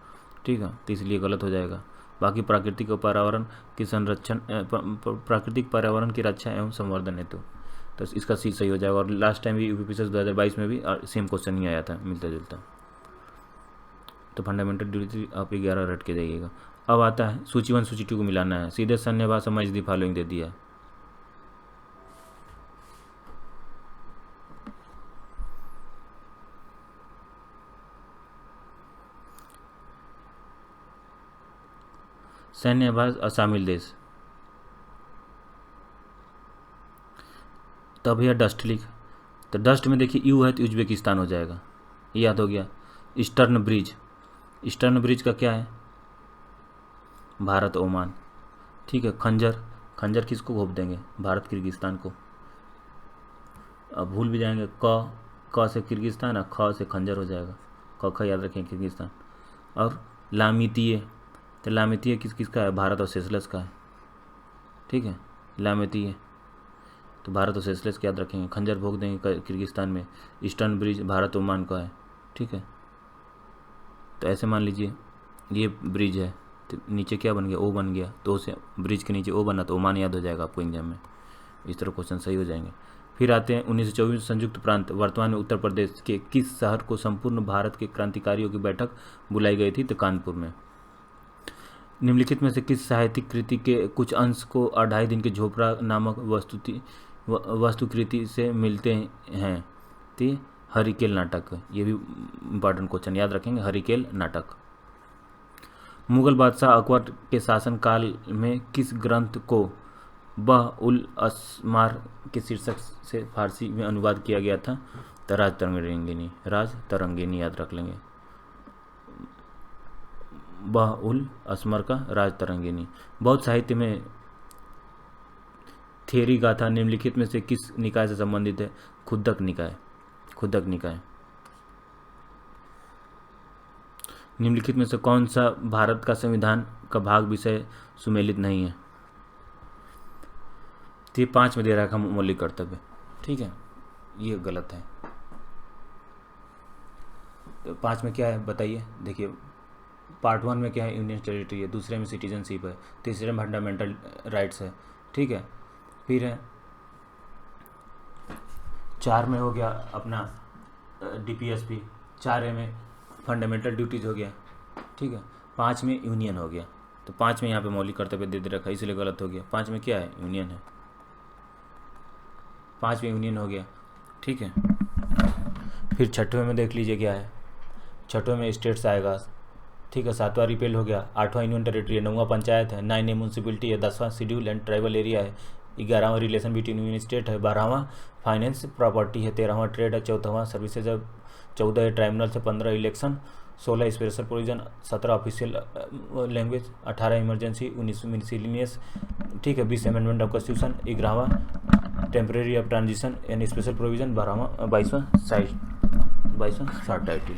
ठीक है, तो इसलिए गलत हो जाएगा। बाकी प्राकृतिक पर्यावरण की संरक्षण, प्राकृतिक पर्यावरण की रक्षा एवं संवर्धन हेतु, तो इसका सी सही हो जाएगा। और लास्ट टाइम भी यूपीपीएससी 2022 में भी सेम क्वेश्चन ही आया था, मिलता जुलता। तो फंडामेंटल ड्यूटी आप 11 रट के जाइएगा। अब आता है सूची 1 सूची 2 को मिलाना है। सीधे सन्य भाषा मैच दी फॉलोइंग दे दिया है। सैन्य अभ्यास अशामिल देश, तब यह डस्ट लिख, तो डस्ट में देखिए यू है तो उज्बेकिस्तान हो जाएगा, याद हो गया। ईस्टर्न ब्रिज, ईस्टर्न ब्रिज का क्या है? भारत ओमान। ठीक है। खंजर, खंजर किसको घोप देंगे? भारत किर्गिस्तान को। अब भूल भी जाएंगे, क से किर्गिस्तान और ख से खंजर हो जाएगा, क ख याद रखें किर्गिस्तान। और लामितीय, तो लामितीय किसका है? भारत और सेशल्स का है। ठीक है, लामितीय तो भारत और सेशल्स याद रखेंगे। खंजर भोग देंगे किर्गिस्तान में। ईस्टर्न ब्रिज भारत ओमान का है। ठीक है, तो ऐसे मान लीजिए ये ब्रिज है, तो नीचे क्या बन गया? ओ बन गया, तो उसे ब्रिज के नीचे ओ बना तो ओमान याद हो जाएगा आपको एग्जाम में। इस तरह क्वेश्चन सही हो जाएंगे। फिर आते हैं 1924 संयुक्त प्रांत वर्तमान में उत्तर प्रदेश के किस शहर को संपूर्ण भारत के क्रांतिकारियों की बैठक बुलाई गई थी? तो कानपुर में। निम्नलिखित में से किस साहित्यिक कृति के कुछ अंश को 2.5 दिन के झोपड़ा नामक वस्तुकृति से मिलते हैं? तो हरिकेल नाटक, ये भी इम्पॉर्टेंट क्वेश्चन याद रखेंगे, हरिकेल नाटक। मुगल बादशाह अकबर के शासनकाल में किस ग्रंथ को बह-उल-अस्मार के शीर्षक से फारसी में अनुवाद किया गया था? तो राज तरंगिणी, राज तरंगिणी याद रख लेंगे। बह-उल-अस्मार का राज तरंगिणी। बौद्ध साहित्य में थेरी गाथा निम्नलिखित में से किस निकाय से संबंधित है? खुद्दक निकाय, खुद्दक निकाय। निम्नलिखित में से कौन सा भारत का संविधान का भाग विषय सुमेलित नहीं है? तो ये 5 में दे रखा मौलिक कर्तव्य। ठीक है, ये गलत है। तो 5 में क्या है बताइए? देखिए पार्ट 1 में क्या है? यूनियन टेरिटरी है, दूसरे में सिटीजनशिप है, तीसरे में फंडामेंटल राइट्स है। ठीक है, फिर है 4 में हो गया अपना डीपीएसपी, 4 में फंडामेंटल ड्यूटीज हो गया। ठीक है, 5 में यूनियन हो गया, तो 5 में यहाँ पे मौलिक कर्तव्य दे रखा है, इसलिए गलत हो गया। 5 में क्या है? यूनियन है, 5 में यूनियन हो गया। ठीक है, फिर 6वें में देख लीजिए क्या है? 6वें में स्टेट्स आएगा। ठीक है, 7वां रिपेल हो गया, 8वां यूनियन टेरिटरी है, 9वां पंचायत है, 9 म्यूनसिपलिटी है, 10वां शेड्यूल एंड ट्राइबल एरिया है, 11वां रिलेशन बिटवीन यूनियन स्टेट है, 12वां फाइनेंस प्रॉपर्टी है, 13वां ट्रेड है, 14वां सर्विसेज है, 14 है ट्राइब्यूनल से, 15 election 16 special provision, 17 official language, 18 emergency, 19 miscellaneous, ठीक है, 20 अमेंडमेंट ऑफ कॉन्स्टिट्यूशन, 11वां टेम्परेरी ऑफ ट्रांजिशन यानी स्पेशल प्रोविज़न, 22वां शॉर्ट टाइटल।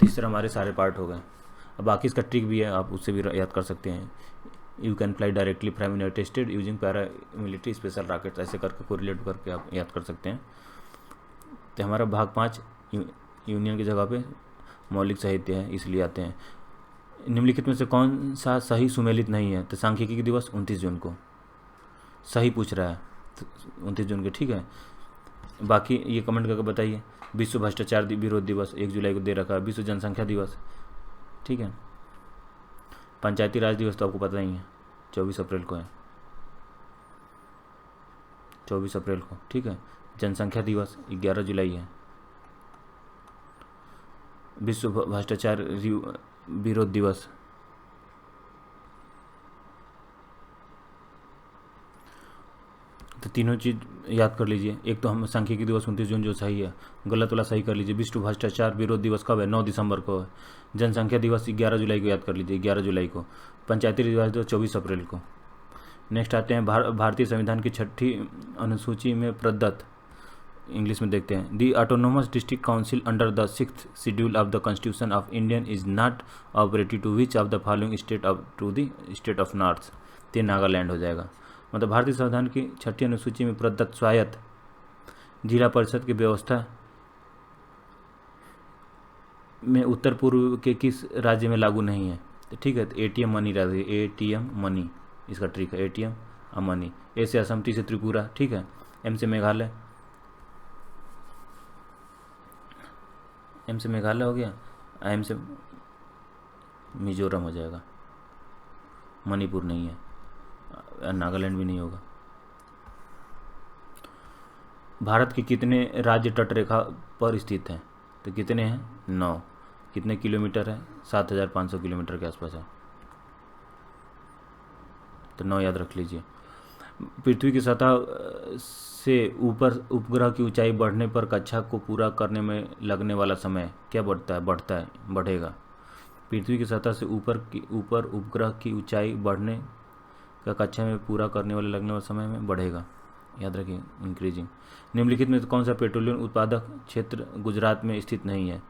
तीसरा हमारे सारे पार्ट हो गए। अब बाकी इसका ट्रिक भी है, आप उससे भी याद कर सकते हैं। You can fly directly from United state using para military special rockets, ऐसे करके कोरिलेट करके आप याद कर सकते हैं। तो हमारा भाग 5 यूनियन की जगह पे मौलिक साहित्य है, इसलिए आते हैं। निम्नलिखित में से कौन सा सही सुमेलित नहीं है? तो सांख्यिकी दिवस 29 जून को सही पूछ रहा है, तो 29 जून के, ठीक है। बाकी ये कमेंट करके बताइए। विश्व भ्रष्टाचार विरोध दिवस 1 जुलाई को दे रखा है। विश्व जनसंख्या दिवस, ठीक है। पंचायती राज दिवस तो आपको पता ही है, 24 अप्रैल को है, 24 अप्रैल को, ठीक है। जनसंख्या दिवस 11 जुलाई है। विश्व भ्रष्टाचार विरोध दिवस तो तीनों चीज़ याद कर लीजिए। एक तो हम सांख्यिकी दिवस 29 जून जो सही है, गलत वाला सही कर लीजिए। विश्व भ्रष्टाचार विरोध दिवस कब है? 9 दिसंबर को है। जनसंख्या दिवस 11 जुलाई को याद कर लीजिए, 11 जुलाई को। पंचायती राज दिवस 24 अप्रैल को। नेक्स्ट आते हैं भारतीय संविधान की 6ठी अनुसूची में प्रदत्त, इंग्लिश में देखते हैं। The autonomous district council under the 6th schedule of the constitution of Indian is not operative to which of the following state of to the state of north. ये नागालैंड हो जाएगा। मतलब भारतीय संविधान की 6ठी अनुसूची में प्रदत्त स्वायत्त जिला परिषद की व्यवस्था में उत्तर पूर्व के किस राज्य में लागू नहीं है? तो ठीक है, तो एटीएम मनी राज्य, एटीएम मनी इसका ट्रिक है, एटीएम मनी। ए से असम, टी से त्रिपुरा, ठीक है। एम से मेघालय, एम से मेघालय हो गया, एम से मिजोरम हो जाएगा। मणिपुर नहीं है, नागालैंड भी नहीं होगा। भारत के कितने राज्य तटरेखा पर स्थित हैं? तो कितने हैं? 9। कितने किलोमीटर है? 7500 किलोमीटर के आसपास है, तो 9 याद रख लीजिए। पृथ्वी की सतह से ऊपर उपग्रह की ऊंचाई बढ़ने पर कक्षा को पूरा करने में लगने वाला समय क्या बढ़ेगा। पृथ्वी की सतह से ऊपर उपग्रह की ऊंचाई बढ़ने का कक्षा में पूरा करने वाले लगने वाले समय में बढ़ेगा, याद रखिए, इंक्रीजिंग। निम्नलिखित में कौन सा पेट्रोलियम उत्पादक क्षेत्र गुजरात में स्थित नहीं है?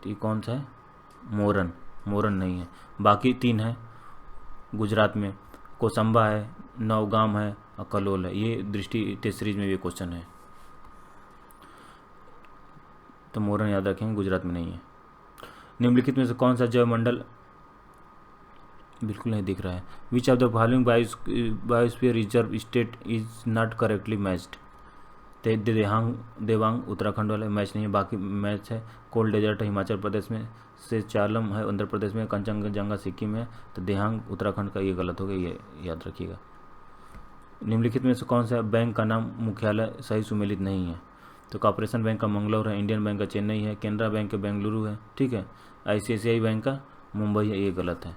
ठीक, कौन सा है? मोरन नहीं है। बाकी 3 है गुजरात में, कोसंबा है, नौगाम है और कलोल है। ये दृष्टि टेस्ट सीरीज में भी क्वेश्चन है, तो मोरन याद रखेंगे, गुजरात में नहीं है। निम्नलिखित में से कौन सा जैवमंडल बिल्कुल नहीं दिख रहा है? Which of the following biosphere reserve state is not correctly matched? Devang Uttarakhand वाला मैच नहीं है, बाकी मैच है। कोल्ड डेजर्ट है हिमाचल प्रदेश में, से चालम है आंध्र प्रदेश में, कंचनजंगा सिक्किम है, तो देहांग उत्तराखंड का ये गलत हो गया, ये याद रखिएगा। निम्नलिखित में से कौन सा बैंक का नाम मुख्यालय सही सुमेलित नहीं है? तो कॉर्पोरेशन बैंक का मंगलौर है, इंडियन बैंक का चेन्नई है, केनरा बैंक का बेंगलुरु है, ठीक है। ICICI बैंक का मुंबई है, ये गलत है।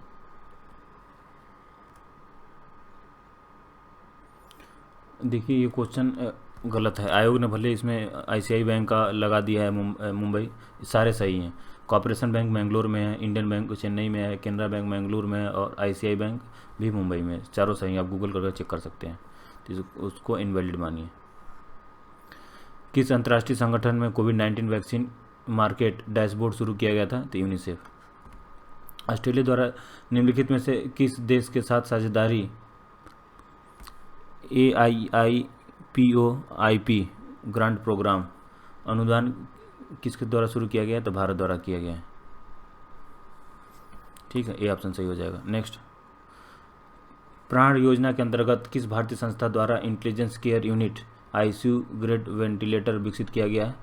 देखिए ये क्वेश्चन गलत है, आयोग ने भले इसमें ICICI बैंक का लगा दिया है मुंबई, सारे सही हैं। कॉर्पोरेशन बैंक बेंगलोर में है, इंडियन बैंक चेन्नई में है, केनरा बैंक बेंगलुरु में है और ICICI बैंक भी मुंबई में है, चारों सही हैं। आप गूगल करके चेक कर सकते हैं, तो उसको इनवैलिड मानिए। किस अंतर्राष्ट्रीय संगठन में कोविड-19 वैक्सीन मार्केट डैशबोर्ड शुरू किया गया था? तो यूनिसेफ। ऑस्ट्रेलिया द्वारा निम्नलिखित में से किस देश के साथ साझेदारी AIIPOIP ग्रांट प्रोग्राम अनुदान किसके द्वारा शुरू किया गया है? तो भारत द्वारा किया गया है, ठीक है, ये ऑप्शन सही हो जाएगा। नेक्स्ट, प्राण योजना के अंतर्गत किस भारतीय संस्था द्वारा intelligence care unit ICU grade ventilator विकसित किया गया है?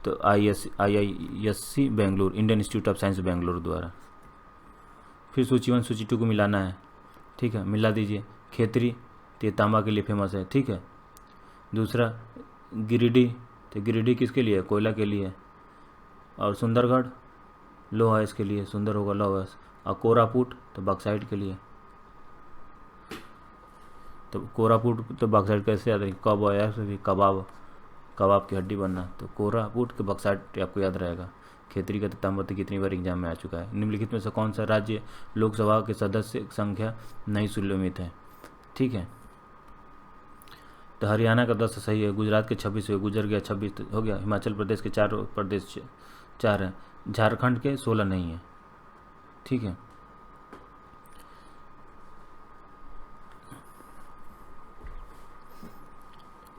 तो IISc Bengaluru, Indian institute of science Bengaluru द्वारा। फिर सूची 1 सूची 2 को मिलाना है, ठीक है, मिला दीजिए। खेतरी तो तांबा के लिए फेमस है, ठीक है। दूसरा गिरिडीह, तो गिरिडीह किसके लिए? कोयला के लिए। और सुंदरगढ़ लोहा इसके लिए, सुंदर होगा लोहा। और कोरापुट तो बॉक्साइट के लिए। तो कोरापुट तो बॉक्साइट कैसे याद रही? कब आया? कबाब की हड्डी बनना, तो कोरापुट के बॉक्साइट आपको याद रहेगा। खेतरी का ताम्रपत्र कितनी बार एग्जाम में आ चुका है। निम्नलिखित में से कौन सा राज्य लोकसभा के सदस्य संख्या नहीं सीमित है। ठीक है, तो हरियाणा का 10 सही है, गुजरात के 26 हुए, गुजर गया 26 हो गया, हिमाचल प्रदेश के 4 प्रदेश 4 हैं, झारखंड के 16 नहीं है। ठीक है,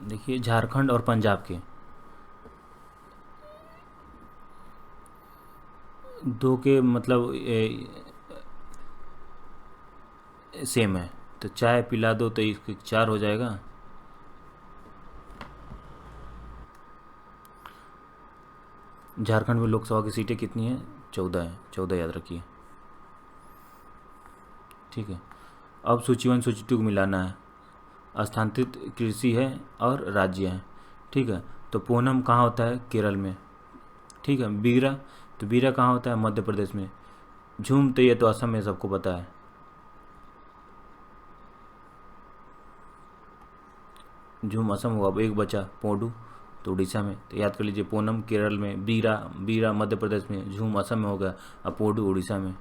देखिए झारखंड और पंजाब के दो के मतलब सेम है, तो चाय पिला दो तो इसके 4 हो जाएगा। झारखंड में लोकसभा की सीटें कितनी हैं? 14 है, 14 याद रखिए। ठीक है, अब सूची 1 सूची 2 को मिलाना है। स्थानांतरित कृषि है और राज्य है। ठीक है, तो पूनम कहाँ होता है? केरल में। ठीक है, बीरा, तो बीरा कहाँ होता है? मध्य प्रदेश में। झूम तो ये तो असम में सबको पता है। झूम असम हुआ। अब एक बचा पोंडू, तो उड़ीसा में। तो याद कर लीजिए, पूनम केरल में, बीरा बीरा मध्य प्रदेश में, झूम असम में हो गया, अब पोंडू उड़ीसा में।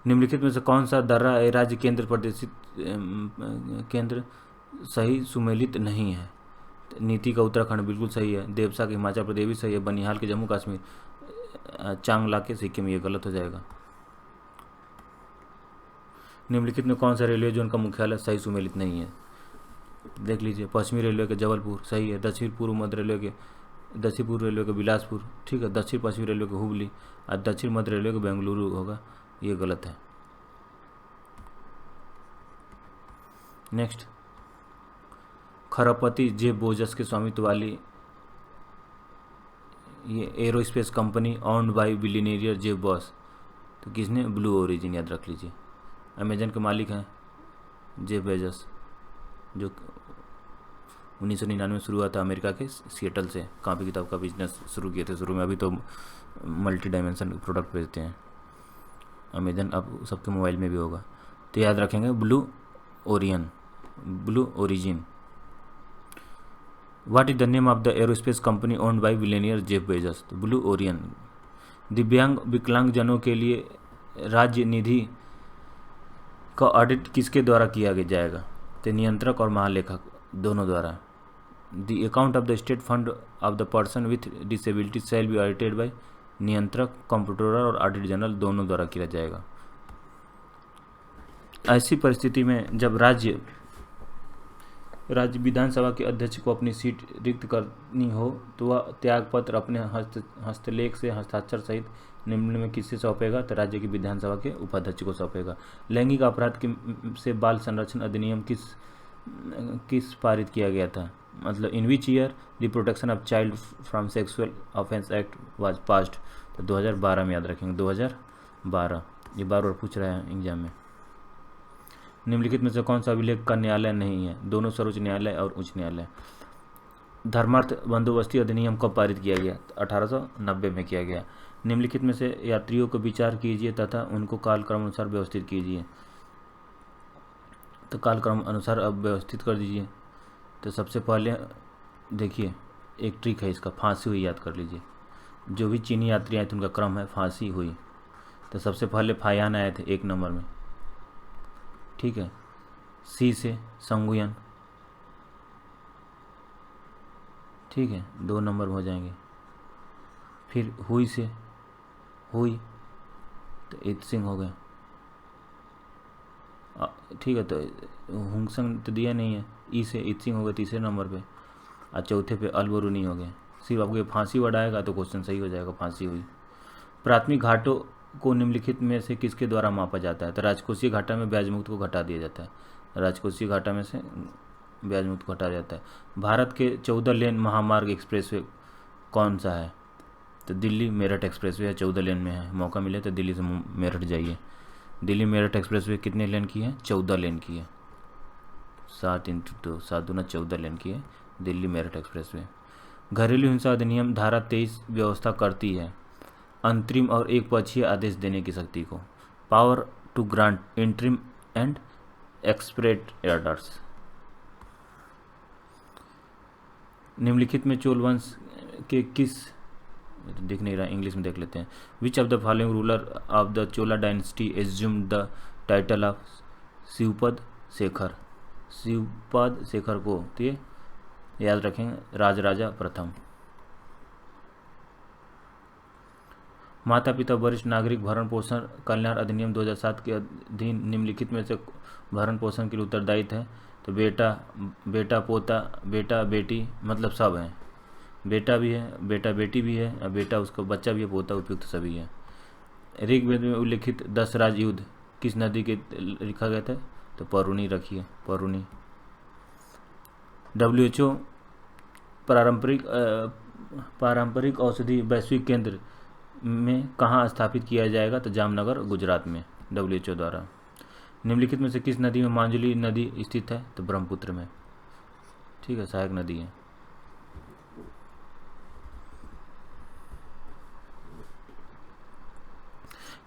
निम्नलिखित में से कौन सा दर्रा राज्य केंद्र प्रदेशित केंद्र सही सुमेलित नहीं है? नीति का उत्तराखंड बिल्कुल सही है, देवसा के हिमाचल प्रदेश भी सही है, बनिहाल के जम्मू कश्मीर, चांगला के सिक्किम, ये गलत हो जाएगा। निम्नलिखित में कौन सा रेलवे जोन का मुख्यालय सही सुमेलित नहीं है? देख लीजिए, पश्चिमी रेलवे के जबलपुर सही है, दक्षिण पूर्व मध्य रेलवे के बिलासपुर। ठीक है, दक्षिण पश्चिमी रेलवे के हुबली और दक्षिण मध्य रेलवे के बेंगलुरु होगा, ये गलत है। नेक्स्ट, खरपति जे बोजस के स्वामित्व वाली ये aerospace company owned by billionaire Jeff Bezos, तो किसने? ब्लू ओरिजिन, याद रख लीजिए। अमेजन के मालिक हैं जेफ बेजोस, जो 1999 में शुरू हुआ था अमेरिका के सिएटल से, कॉपी किताब का बिजनेस शुरू किए थे शुरू में। अभी तो मल्टी डायमेंशन प्रोडक्ट बेचते हैं। अमेजन अब सबके मोबाइल में भी होगा, तो याद रखेंगे blue origin. What is the name of the aerospace company owned by billionaire Jeff Bezos? तो ब्लू ओरियन। दिव्यांग विकलांग जनों के लिए राज्य निधि का ऑडिट किसके द्वारा किया जाएगा? तो नियंत्रक और महालेखक दोनों द्वारा। The account of the state fund of the person with disability shall be audited bye नियंत्रक, कंप्ट्रोलर और ऑडिट जनरल दोनों द्वारा किया जाएगा। ऐसी परिस्थिति में जब राज्य विधानसभा के अध्यक्ष को अपनी सीट रिक्त करनी हो तो वह त्यागपत्र अपने हस्तलेख से हस्ताक्षर सहित निम्न में किससे सौंपेगा? तो राज्य की विधानसभा के उपाध्यक्ष को सौंपेगा। लैंगिक अपराध से बाल संरक्षण अधिनियम किस पारित किया गया था? मतलब in which year the protection of child from sexual offence act was passed? तो 2012 में, याद रखेंगे 2012। ये बार बार पूछ रहा है एग्जाम में। निम्नलिखित में से कौन सा अभिलेख का न्यायालय नहीं है? दोनों सर्वोच्च न्यायालय और उच्च न्यायालय। धर्मार्थ बंदोबस्ती अधिनियम कब पारित किया गया? 1890 में किया गया। निम्नलिखित में से यात्रियों को विचार कीजिए तथा उनको कालक्रम अनुसार व्यवस्थित कीजिए। तो कालक्रम अनुसार अब व्यवस्थित कर दीजिए। तो सबसे पहले देखिए, एक ट्रिक है इसका, फांसी हुई, याद कर लीजिए। जो भी चीनी यात्री आए थे उनका क्रम है फांसी हुई। तो सबसे पहले फायान आए थे 1 नंबर में। ठीक है, सी से संगुयन। ठीक है, 2 नंबर में हो जाएंगे। फिर हुई से हुई, तो इत सिंह हो गए। ठीक है, तो हुंगसंग तो दिया नहीं है, ई से इत सिंह हो गए तीसरे नंबर पे, और चौथे पे अलबरूनी हो गए। सिर्फ आपको फांसी वर्ड आएगा तो क्वेश्चन सही हो जाएगा, फांसी हुई। प्राथमिक घाटों को निम्नलिखित में से किसके द्वारा मापा जाता है? तो राजकोषीय घाटा में ब्याज मुक्त को घटा दिया जाता है। राजकोषीय घाटा में से ब्याज मुक्त को हटा जाता है। भारत के 14 लेन महामार्ग एक्सप्रेसवे कौन सा है? तो दिल्ली मेरठ एक्सप्रेसवे है, 14 लेन में है। मौका मिले तो दिल्ली से मेरठ जाइए। दिल्ली मेरठ एक्सप्रेसवे कितने लेन की है? 14 लेन की है। 7x2 7 दूना 14 लेन की है दिल्ली मेरठ एक्सप्रेसवे। घरेलू हिंसा अधिनियम धारा 23 व्यवस्था करती है अंतरिम और एक पक्षीय आदेश देने की शक्ति को। Power to grant interim and ex parte orders. निम्नलिखित में चोल वंश के किस तो दिख नहीं रहा, इंग्लिश में देख लेते हैं। Which of the following ruler of the Chola dynasty assumed the title of Shivapada Shekhar. Shivapada Shekhar को तो ये याद रखेंगे, राजराजा प्रथम। माता पिता वरिष्ठ नागरिक भरण पोषण कल्याण अधिनियम 2007 के अधीन निम्नलिखित में से भरण पोषण के लिए उत्तरदायी है। तो बेटा, बेटा पोता, बेटा बेटी, मतलब सब हैं, बेटा भी है, बेटा बेटी भी है, और बेटा उसका बच्चा भी है, पोता उपयुक्त सभी है। ऋग्वेद में उल्लिखित 10 राज युद्ध किस नदी के लिखा गया था? तो परुणी रखिए, परुणी। WHO पारंपरिक औषधि वैश्विक केंद्र में कहाँ स्थापित किया जाएगा? तो जामनगर, गुजरात में, WHO द्वारा। निम्नलिखित में से किस नदी में मांजुली नदी स्थित है? तो ब्रह्मपुत्र में, ठीक है, सहायक नदी है।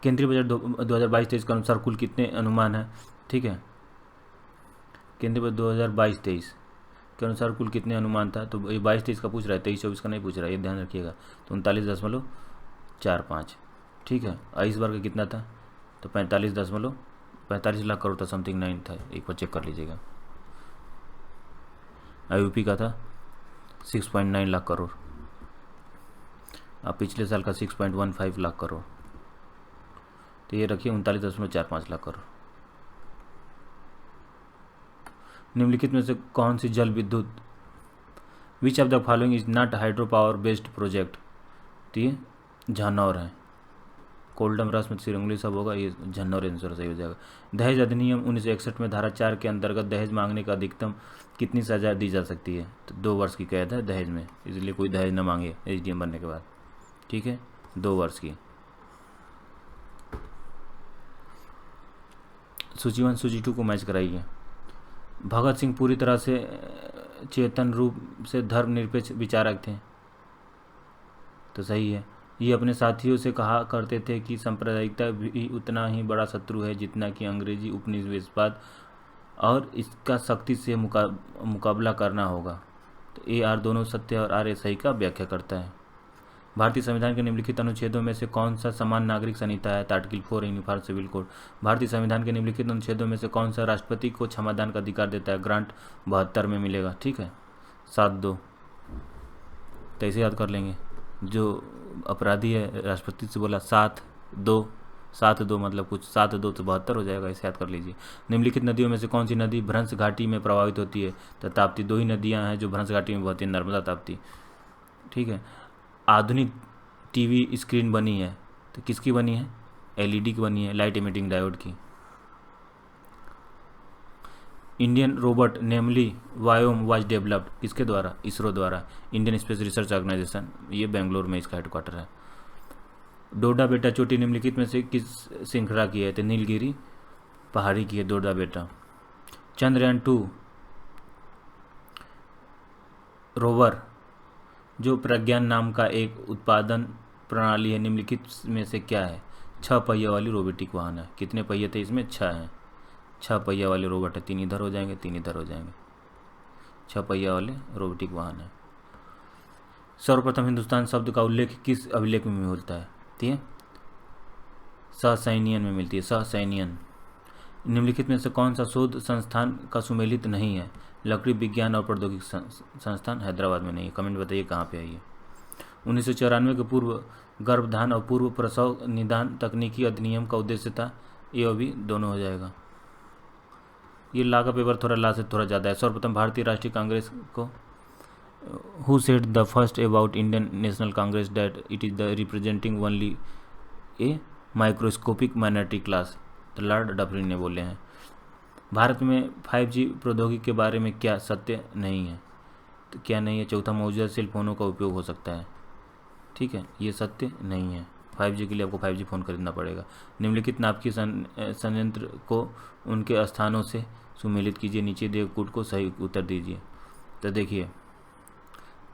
केंद्रीय बजट 2022-23 के अनुसार कुल कितने अनुमान है? ठीक है, केंद्रीय बजट 2022-23 के अनुसार कुल कितने अनुमान था? तो ये 22-23 का पूछ रहा है, 23-24 का नहीं पूछ रहा है, ये ध्यान रखिएगा। तो 39.45, ठीक है। इस बार का कितना था? तो 45 लाख करोड़ था, समथिंग 9 था, एक बार चेक कर लीजिएगा। IUP का था 6.9 लाख करोड़, अब पिछले साल का 6.15 लाख करोड़, तो ये रखिए 39.45 लाख करोड़। निम्नलिखित में से कौन सी जल विद्युत, विच of the following is not hydro power based project? तो ये झन्नौर है, कोल्डम रस में सिरंगली सब होगा, ये झन्नौर आंसर सही हो जाएगा। दहेज अधिनियम 1961 में धारा 4 के अंतर्गत दहेज मांगने का अधिकतम कितनी सजा दी जा सकती है? तो 2 वर्ष की कैद है दहेज में, इसलिए कोई दहेज न मांगे SDM बनने के बाद, ठीक है, 2 वर्ष की। सूची 1 सूची 2 को मैच कराइए। भगत सिंह पूरी तरह से चेतन रूप से धर्मनिरपेक्ष विचारक थे, तो सही है। ये अपने साथियों से कहा करते थे कि सांप्रदायिकता भी उतना ही बड़ा शत्रु है जितना कि अंग्रेजी उपनिवेशवाद, और इसका सख्ती से मुकाबला करना होगा। तो AR दोनों सत्य और RA सही का व्याख्या करता है। भारतीय संविधान के निम्नलिखित अनुच्छेदों में से कौन सा समान नागरिक संहिता है? तो आर्टिकल 4 यूनिफॉर्म सिविल कोड। भारतीय संविधान के निम्नलिखित अनुच्छेदों में से कौन सा राष्ट्रपति को क्षमादान का अधिकार देता है? ग्रांट 72 में मिलेगा, ठीक है, 7(2), तो ऐसे याद कर लेंगे। जो अपराधी है राष्ट्रपति से बोला 7(2), 7(2 मतलब कुछ 7(2 तो 72 हो जाएगा, ऐसे याद कर लीजिए। निम्नलिखित नदियों में से कौन सी नदी भ्रंश घाटी में प्रभावित होती है? तो ताप्ती। 2 ही नदियाँ हैं जो भ्रंश घाटी में बहती है, नर्मदा, ताप्ती, ठीक है। आधुनिक TV स्क्रीन बनी है, तो किसकी बनी है? LED की बनी है, लाइट इमिटिंग डायोड की। Indian robot namely Vyom was developed किसके द्वारा? इसरो द्वारा, इंडियन स्पेस रिसर्च ऑर्गेनाइजेशन, ये बेंगलोर में इसका हेडक्वार्टर है। डोडा बेटा चोटी निम्नलिखित में से किस श्रृंखला की है? तो नीलगिरी पहाड़ी की है डोडा बेटा। चंद्रयान 2 रोवर जो प्रज्ञान नाम का एक उत्पादन प्रणाली है, निम्नलिखित में से क्या है? 6 पहिया वाली रोबोटिक वाहन है। कितने पहिए थे इसमें? 6 हैं, 6 पहिया वाले रोबोट है, 3 इधर हो जाएंगे, 3 इधर हो जाएंगे, 6 पहिया वाले रोबोटिक वाहन है। सर्वप्रथम हिंदुस्तान शब्द का उल्लेख किस अभिलेख में मिलता है? ठीक है, ससैनियन में मिलती है, ससैनियन। निम्नलिखित में से कौन सा शोध संस्थान का सुमेलित नहीं है? लकड़ी विज्ञान और प्रौद्योगिकी संस्थान, हैदराबाद में नहीं है। कमेंट बताइए कहाँ पे है ये। 1994 के पूर्व गर्भधान और पूर्व प्रसव निदान तकनीकी अधिनियम का उद्देश्य था, ये अभी दोनों हो जाएगा। ये ला का पेपर थोड़ा ला से थोड़ा ज़्यादा है। सर्वप्रथम भारतीय राष्ट्रीय कांग्रेस को who said the first about Indian national Congress that it is the representing only A microscopic minority class? तो लॉर्ड डफरिन ने बोले हैं। भारत में 5G प्रौद्योगिकी के बारे में क्या सत्य नहीं है? तो क्या नहीं है? चौथा, मौजूदा सेल फोनों का उपयोग हो सकता है, ठीक है, ये सत्य नहीं है। 5G के लिए आपको 5G फ़ोन खरीदना पड़ेगा। निम्नलिखित नाभिकीय संयंत्र को उनके स्थानों से सुमेलित कीजिए, नीचे दिए कूट को सही उत्तर दीजिए। तो देखिए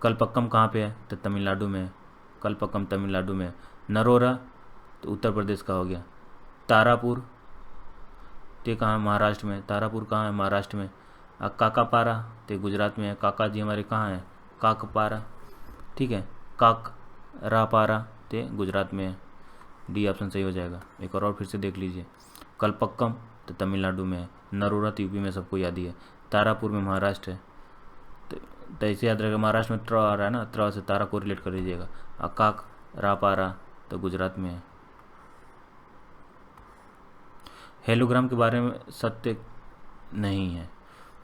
कलपक्कम कहाँ पे है? तो तमिलनाडु में है, कलपक्कम तमिलनाडु में। नरोरा तो उत्तर प्रदेश का हो गया। तारापुर ते कहाँ? महाराष्ट्र में। तारापुर कहाँ है? महाराष्ट्र में। काकापारा ते गुजरात में है। काका जी हमारे कहाँ हैं? काकपारा, ठीक है, काक रापारा ते गुजरात में है, डी ऑप्शन सही हो जाएगा। एक और फिर से देख लीजिए, कलपक्कम तो तमिलनाडु में है, नरोरत यूपी में सबको याद ही है, तारापुर में महाराष्ट्र है। तो ऐसे याद रखेगा, महाराष्ट्र में त्र आ रहा है ना, त्र से तारा को रिलेट कर लीजिएगा। अकाक रापारा तो गुजरात में है। हेलोग्राम के बारे में सत्य नहीं है,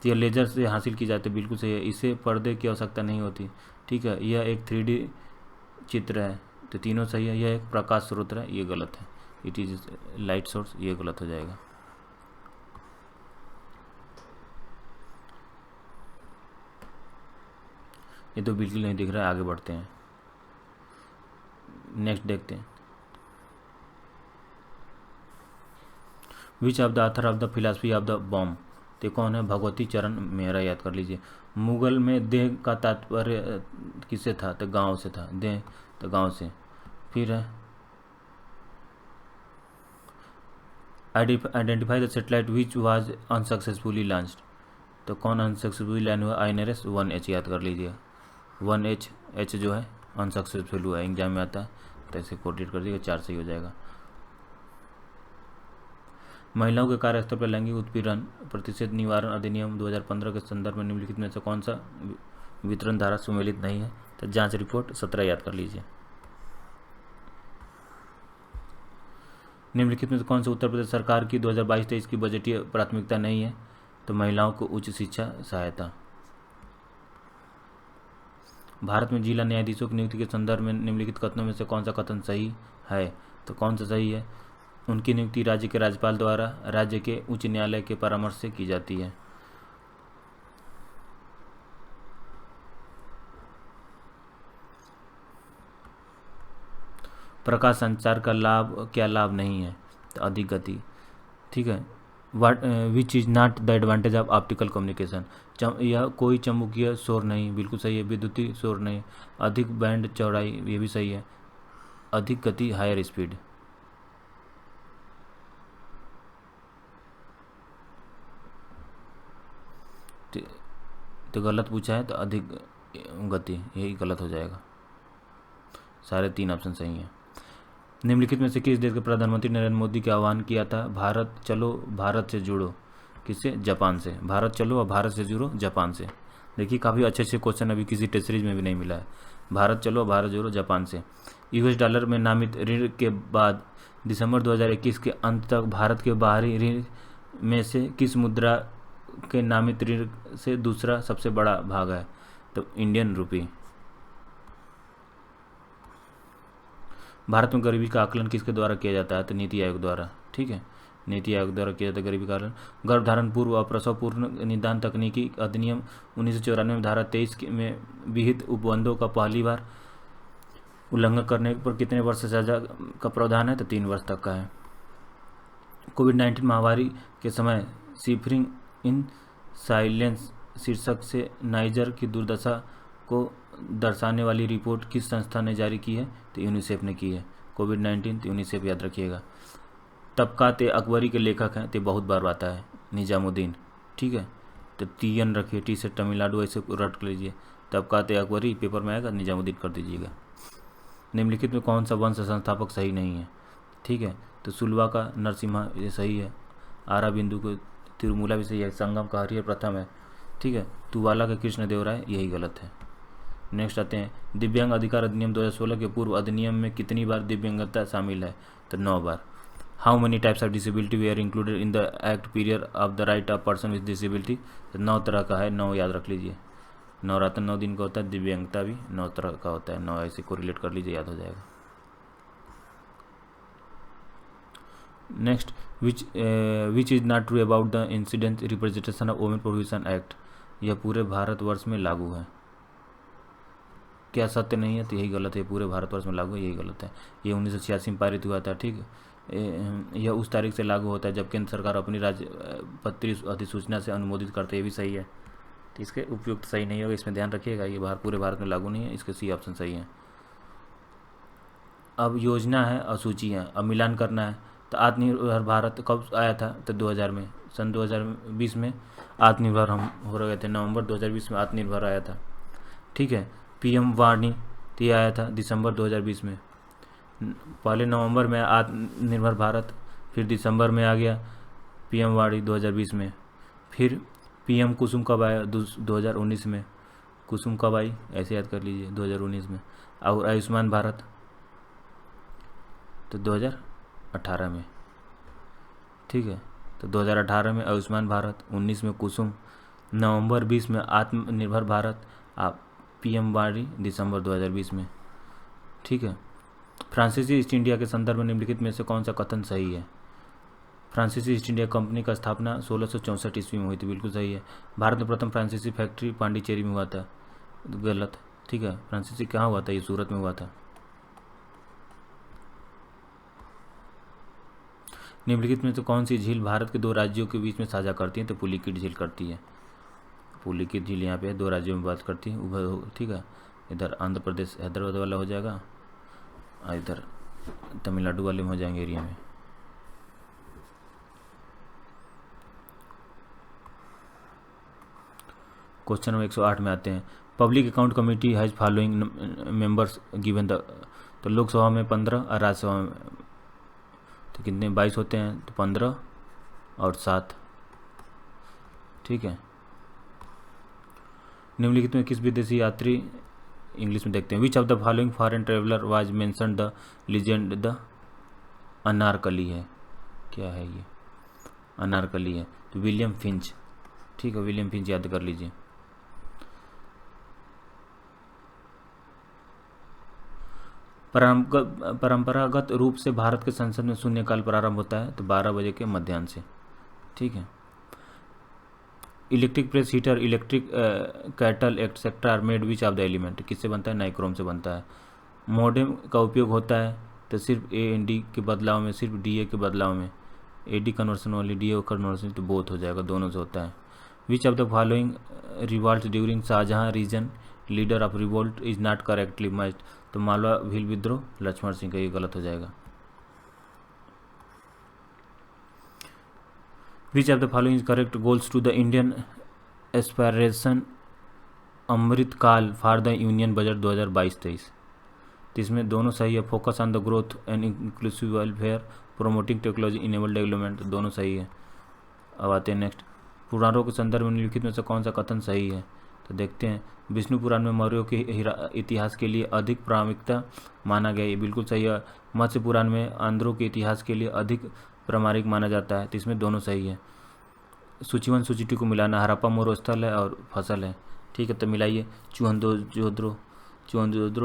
तो यह लेजर से हासिल की जाती है, बिल्कुल सही है। इसे पर्दे की आवश्यकता नहीं होती, ठीक है। यह एक 3D चित्र है, तो तीनों सही है। यह एक प्रकाश स्रोत है, ये गलत है। इट इज लाइट सोर्स, ये गलत हो जाएगा। ये तो बिल्कुल नहीं दिख रहा है, आगे बढ़ते हैं, नेक्स्ट देखते हैं। Which of the author of the philosophy of the bomb, तो कौन है? भगवती चरण मेहरा, याद कर लीजिए। मुगल में देह का तात्पर्य किससे था? तो गांव से था, देह तो गांव से। फिर है identify the satellite which was unsuccessfully launched, तो कौन अनसक्सेसफुली लॉन्च हुआ? INRS 1H, याद कर लीजिए। 1H जो है अनसक्सेसफुल हुआ है, एग्जाम में आता है, तो ऐसे कोटेट कर दीजिएगा, 4 सही हो जाएगा। महिलाओं के कार्यस्थल पर लैंगिक उत्पीड़न प्रतिषेध निवारण अधिनियम 2015 के संदर्भ में निम्नलिखित में से कौन सा वितरण धारा सुमेलित नहीं है? तो जांच रिपोर्ट 17 याद कर लीजिए। निम्नलिखित में से कौन सा उत्तर प्रदेश सरकार की 2022-23 की बजटीय प्राथमिकता नहीं है? तो महिलाओं को उच्च शिक्षा सहायता। भारत में जिला न्यायाधीशों की नियुक्ति के संदर्भ में निम्नलिखित कथनों में से कौन सा कथन सही है? तो कौन सा सही है? उनकी नियुक्ति राज्य के राज्यपाल द्वारा राज्य के उच्च न्यायालय के परामर्श से की जाती है। प्रकाश संचार का लाभ क्या लाभ नहीं है? तो अधिक गति, ठीक है। What which is not the advantage of optical communication, यह कोई चुंबकीय शोर नहीं, बिल्कुल सही है। विद्युतीय शोर नहीं। अधिक बैंड चौड़ाई, ये भी सही है। अधिक गति, हायर स्पीड। तो गलत पूछा है, तो अधिक गति, यही गलत हो जाएगा। सारे 3 ऑप्शन सही हैं। निम्नलिखित में से किस देश के प्रधानमंत्री नरेंद्र मोदी के आह्वान किया था भारत चलो भारत से जुड़ो? किससे? जापान से। भारत चलो और भारत से जुड़ो जापान से। देखिए काफ़ी अच्छे क्वेश्चन अभी किसी टेस्ट सीरीज में भी नहीं मिला है। भारत चलो और भारत जुड़ो जापान से। $डॉलर में नामित ऋण के बाद दिसंबर 2021 के अंत तक भारत के बाहरी ऋण में से किस मुद्रा के नामित ऋण से दूसरा सबसे बड़ा भाग है? तो इंडियन रुपी। भारत में गरीबी का आकलन किसके द्वारा किया जाता है? तो नीति आयोग द्वारा, ठीक है। नीति आयोग द्वारा किया जाता है गरीबी का आकलन। गर्भधारण पूर्व और प्रसव पूर्व निदान तकनीकी अधिनियम 1994 में धारा 23 में विहित उपबंधों का पहली बार उल्लंघन करने पर कितने वर्ष से सजा का प्रावधान है? तो 3 वर्ष तक का है। कोविड-19 महामारी के समय सफरिंग इन साइलेंस शीर्षक से नाइजर की दुर्दशा को दर्शाने वाली रिपोर्ट किस संस्था ने जारी की है? तो यूनिसेफ ने की है। कोविड-19 तो यूनिसेफ, याद रखिएगा। तबकात अकबरी के लेखक हैं, तो बहुत बार आता है, निजामुद्दीन, ठीक है। तो TN रखिए, T से तमिलनाडु, ऐसे रट लीजिए। तबकात अकबरी पेपर में आएगा, निजामुद्दीन कर दीजिएगा। निम्नलिखित में कौन सा वंश संस्थापक सही नहीं है? ठीक है, तो सुलवा का नरसिम्हा, ये सही है। आरा बिंदु को तिरुमूला भी सही है। संगम का हरिहर प्रथम है, ठीक है। तुवाला का कृष्णदेवराय, यही गलत है। नेक्स्ट आते हैं, दिव्यांग अधिकार अधिनियम 2016 के पूर्व अधिनियम में कितनी बार दिव्यांगता शामिल है? तो 9 बार। How many types of disability they are included in the act period of the right of person with disability? तो 9 तरह का है, 9 याद रख लीजिए। नवरात्र 9 दिन का होता है, दिव्यांगता भी 9 तरह का होता है। 9 ऐसे को रिलेट कर लीजिए, याद हो जाएगा। Next, which is not true about the incident representation of women provision act? यह पूरे भारतवर्ष में लागू है। क्या सत्य नहीं है? तो यही गलत है, पूरे भारतवर्ष में लागू है, यही गलत है। ये 1986 में पारित हुआ था, ठीक है। यह उस तारीख से लागू होता है जब केंद्र सरकार अपनी राज्यपत्रीय अधिसूचना से अनुमोदित करते, ये भी सही है। तो इसके उपयुक्त सही नहीं होगा, इसमें ध्यान रखिएगा। ये पूरे भारत में लागू नहीं है, इसके C ऑप्शन सही है। अब योजना है और सूची है, अब मिलान करना है। तो आत्मनिर्भर भारत कब आया था? तो 2000 में, सन 2020 में आत्मनिर्भर हम हो रहे थे। नवंबर 2020 में आत्मनिर्भर आया था, ठीक है। PM वाणी तो ये आया था दिसंबर 2020 में। पहले नवंबर में आत्मनिर्भर भारत, फिर दिसंबर में आ गया पीएम वाड़ी 2020 में, फिर पीएम कुसुम कब आया 2019 में, कुसुम कब आई ऐसे याद कर लीजिए 2019 में, और आयुष्मान भारत तो 2018 में, ठीक है। तो 2018 में आयुष्मान भारत, 19 में कुसुम, नवंबर 20 में आत्मनिर्भर भारत, पीएम वाड़ी दिसंबर 2020 में, ठीक है। फ्रांसीसी ईस्ट इंडिया के संदर्भ में निम्नलिखित में से कौन सा कथन सही है? फ्रांसीसी ईस्ट इंडिया कंपनी का स्थापना 1664 ईस्वी में हुई थी, बिल्कुल सही है। भारत में प्रथम फ्रांसीसी फैक्ट्री पांडिचेरी में हुआ था, गलत, ठीक है। फ्रांसीसी कहाँ हुआ था? ये सूरत में हुआ था। निम्नलिखित में से कौन सी झील भारत के दो राज्यों के बीच में साझा करती है? तो पुलिकिट झील करती है। पुलिकिट झील यहाँ पे दो राज्यों में बात करती है, उभय, ठीक है। इधर आंध्र प्रदेश हैदराबाद वाला हो जाएगा और इधर तमिलनाडु वाले में हो जाएंगे एरिया में। क्वेश्चन नंबर 108 में आते हैं। Public account committee has following members given the, तो लोकसभा में 15 और राज्यसभा में तो कितने 22 होते हैं, तो 15 और 7, ठीक है। निम्नलिखित में किस विदेशी यात्री, इंग्लिश में देखते हैं, which of the following foreign traveller was mention the legend the Anarkali है, क्या है ये? अनारकली है, तो विलियम फिंच, ठीक है। विलियम फिंच याद कर लीजिए। परंपरागत रूप से भारत के संसद में शून्यकाल प्रारंभ होता है तो 12 बजे के मध्याह्न से, ठीक है। Electric press heater, electric kettle etcetera are made which of the element, किससे बनता है? नाइक्रोम से बनता है। मॉडेम का उपयोग होता है तो सिर्फ ए एन डी के बदलाव में, सिर्फ डी ए के बदलाव में, ए डी कन्वर्सन वाली डी ए कन्वर्सन तो बोथ हो जाएगा, दोनों से होता है। Which of the following revolt during Shahjahan reign leader of revolt is not correctly matched, तो मालवा भील विद्रोह लक्ष्मण सिंह का, ये गलत हो जाएगा। Which of the following is correct goals to the Indian aspiration Amrit Kaal for the union budget 2022-23, तो इसमें दोनों सही है। Focus on the growth and inclusive welfare, promoting technology enable development, दोनों सही है। अब आते हैं नेक्स्ट। पुराणों के संदर्भ में निम्नलिखित में से कौन सा कथन सही है? तो देखते हैं। विष्णु पुराण में मौर्यों के इतिहास के लिए अधिक प्रामाणिकता माना गया, ये बिल्कुल सही है। मत्स्य पुराण में आंध्रों के इतिहास के लिए अधिक प्रामाणिक माना जाता है, तो इसमें दोनों सही है। सूची 1 सूची 2 को मिलाना, हड़प्पा मोरो स्थल है और फसल है, ठीक है। तो मिलाइए। चूहनजोद्रो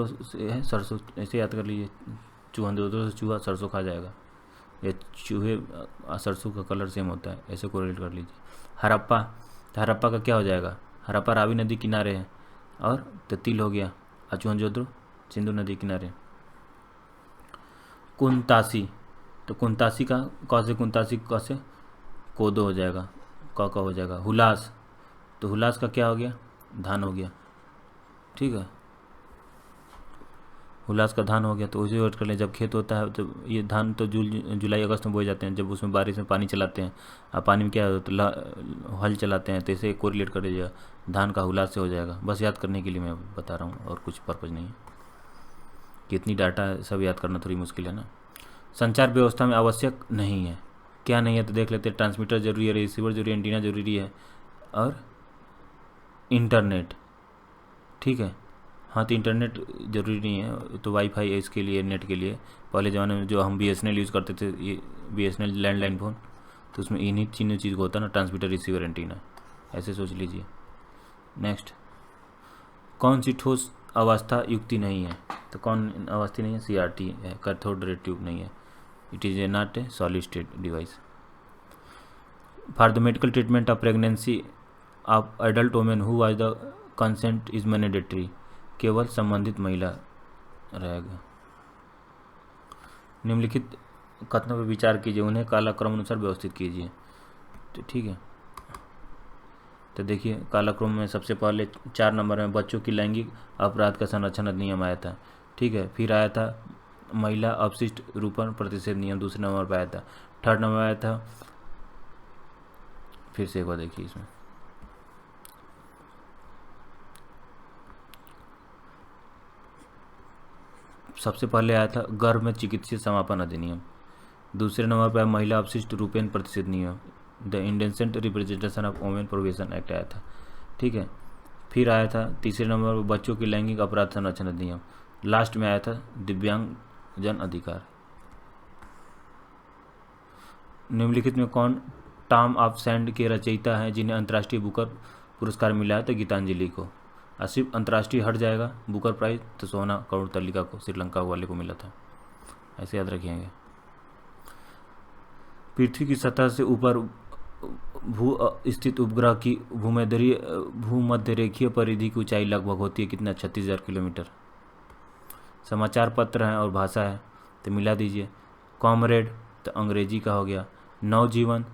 से है सरसों, ऐसे याद कर लीजिए। चूहनजोद्रो से चूहा सरसों खा जाएगा, ये चूहे सरसों का कलर सेम होता है, ऐसे कोरिलेट कर लीजिए। हड़प्पा, तो हड़प्पा का क्या हो जाएगा? हड़प्पा रावी नदी किनारे है, और तो तिल हो गया। चूहनजोद्रो सिंधु नदी किनारे। कुंतासी, तो कुंतासी का क से, कुंतासी क से कोदो हो जाएगा, क का हो जाएगा। हुलास, तो हुलास का क्या हो गया? धान हो गया, ठीक है। हुलास का धान हो गया, तो उसे वर्ड कर लें। जब खेत होता है तो ये धान तो जुलाई अगस्त में बोए जाते हैं, जब उसमें बारिश में पानी चलाते हैं, और पानी में क्या होता है? हल चलाते हैं, तो इसे कोरिलेट कर दीजिएगा, धान का हुलास से हो जाएगा। बस याद करने के लिए मैं बता रहा हूँ, और कुछ पर्पज़ नहीं है। कितनी डाटा सब याद करना थोड़ी मुश्किल है ना। संचार व्यवस्था में आवश्यक नहीं है, क्या नहीं है? तो देख लेते हैं। ट्रांसमीटर जरूरी है, रिसीवर जरूरी है, एंटीना जरूरी है, और इंटरनेट, ठीक है। हाँ, तो इंटरनेट ज़रूरी नहीं है, तो वाईफाई है इसके लिए, नेट के लिए। पहले ज़माने में जो हम BSNL यूज़ करते थे, ये BSNL लैंडलाइन फ़ोन, तो उसमें इन्हीं तीनों चीज़ को होता है ना, ट्रांसमीटर, रिसीवर, एंटीना, ऐसे सोच लीजिए। नेक्स्ट, कौन सी ठोस अवस्था युक्ति नहीं है? तो कौन अवस्था नहीं है? CRT है, कैथोड रे ट्यूब नहीं है। It is a not a solid state device. For the medical treatment of pregnancy of adult women who was the consent is mandatory, केवल संबंधित महिला रहेगा। निम्नलिखित कथनों पर विचार कीजिए, उन्हें कालक्रम अनुसार व्यवस्थित कीजिए, तो ठीक है। तो देखिए, कालक्रम में सबसे पहले 4 नंबर में बच्चों की लैंगिक अपराध का संरक्षण अधिनियम आया था, ठीक है। फिर आया था महिला अपशिष्ट रूपण प्रतिषेध नियम, दूसरे नंबर पर आया था। थर्ड नंबर आया था, फिर से एक बार देखिए इसमें, सबसे पहले आया था गर्भ में चिकित्सीय समापन अधिनियम। दूसरे नंबर पर महिला अपशिष्ट रूपेण प्रतिषेध नियम, the indecent representation of women provision act आया था। ठीक है, फिर आया था तीसरे नंबर पर बच्चों की लैंगिक अपराध संरक्षण अधिनियम। लास्ट में आया था दिव्यांग जन अधिकार। निम्नलिखित में कौन टॉम ऑफ सैंड के रचयिता हैं जिन्हें अंतर्राष्ट्रीय बुकर पुरस्कार मिला है? तो गीतांजलि को। सिर्फ अंतर्राष्ट्रीय हट जाएगा बुकर प्राइज तो सोना करुणतल्लिका को, श्रीलंका वाले को मिला था, ऐसे याद रखिएगा। पृथ्वी की सतह से ऊपर भू स्थित उपग्रह की भूमध्यरेखीय परिधि की ऊंचाई लगभग होती है कितना? 36,000 किलोमीटर। समाचार पत्र हैं और भाषा है तो मिला दीजिए। कॉमरेड तो अंग्रेजी का हो गया, नवजीवन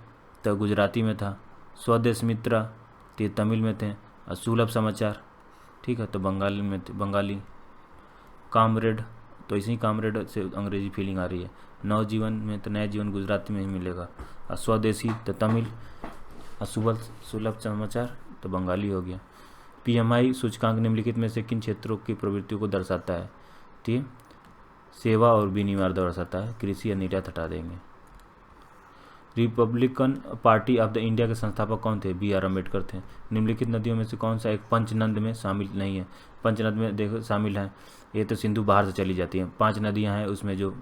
तो गुजराती में था, स्वदेश मित्र तो ये तमिल में थे, और सुलभ समाचार ठीक है तो बंगाली में थे, बंगाली। कॉमरेड तो इसी कॉमरेड से अंग्रेजी फीलिंग आ रही है। नवजीवन में तो नया जीवन गुजराती में ही मिलेगा, और स्वदेशी तो तमिल, और सुलभ समाचार तो बंगाली हो गया। PMI सूचकांक निम्नलिखित में से किन क्षेत्रों की प्रवृत्तियों को दर्शाता है? ठीक, सेवा और विनिर्माण दर्शाता है, कृषि या निर्यात हटा देंगे। Republican party of the India के संस्थापक कौन थे? BR अम्बेडकर थे। निम्नलिखित नदियों में से कौन सा एक पंचनद में शामिल नहीं है? पंचनद में देखो शामिल है, ये तो सिंधु बाहर से चली जाती है। 5 नदियां हैं उसमें, जो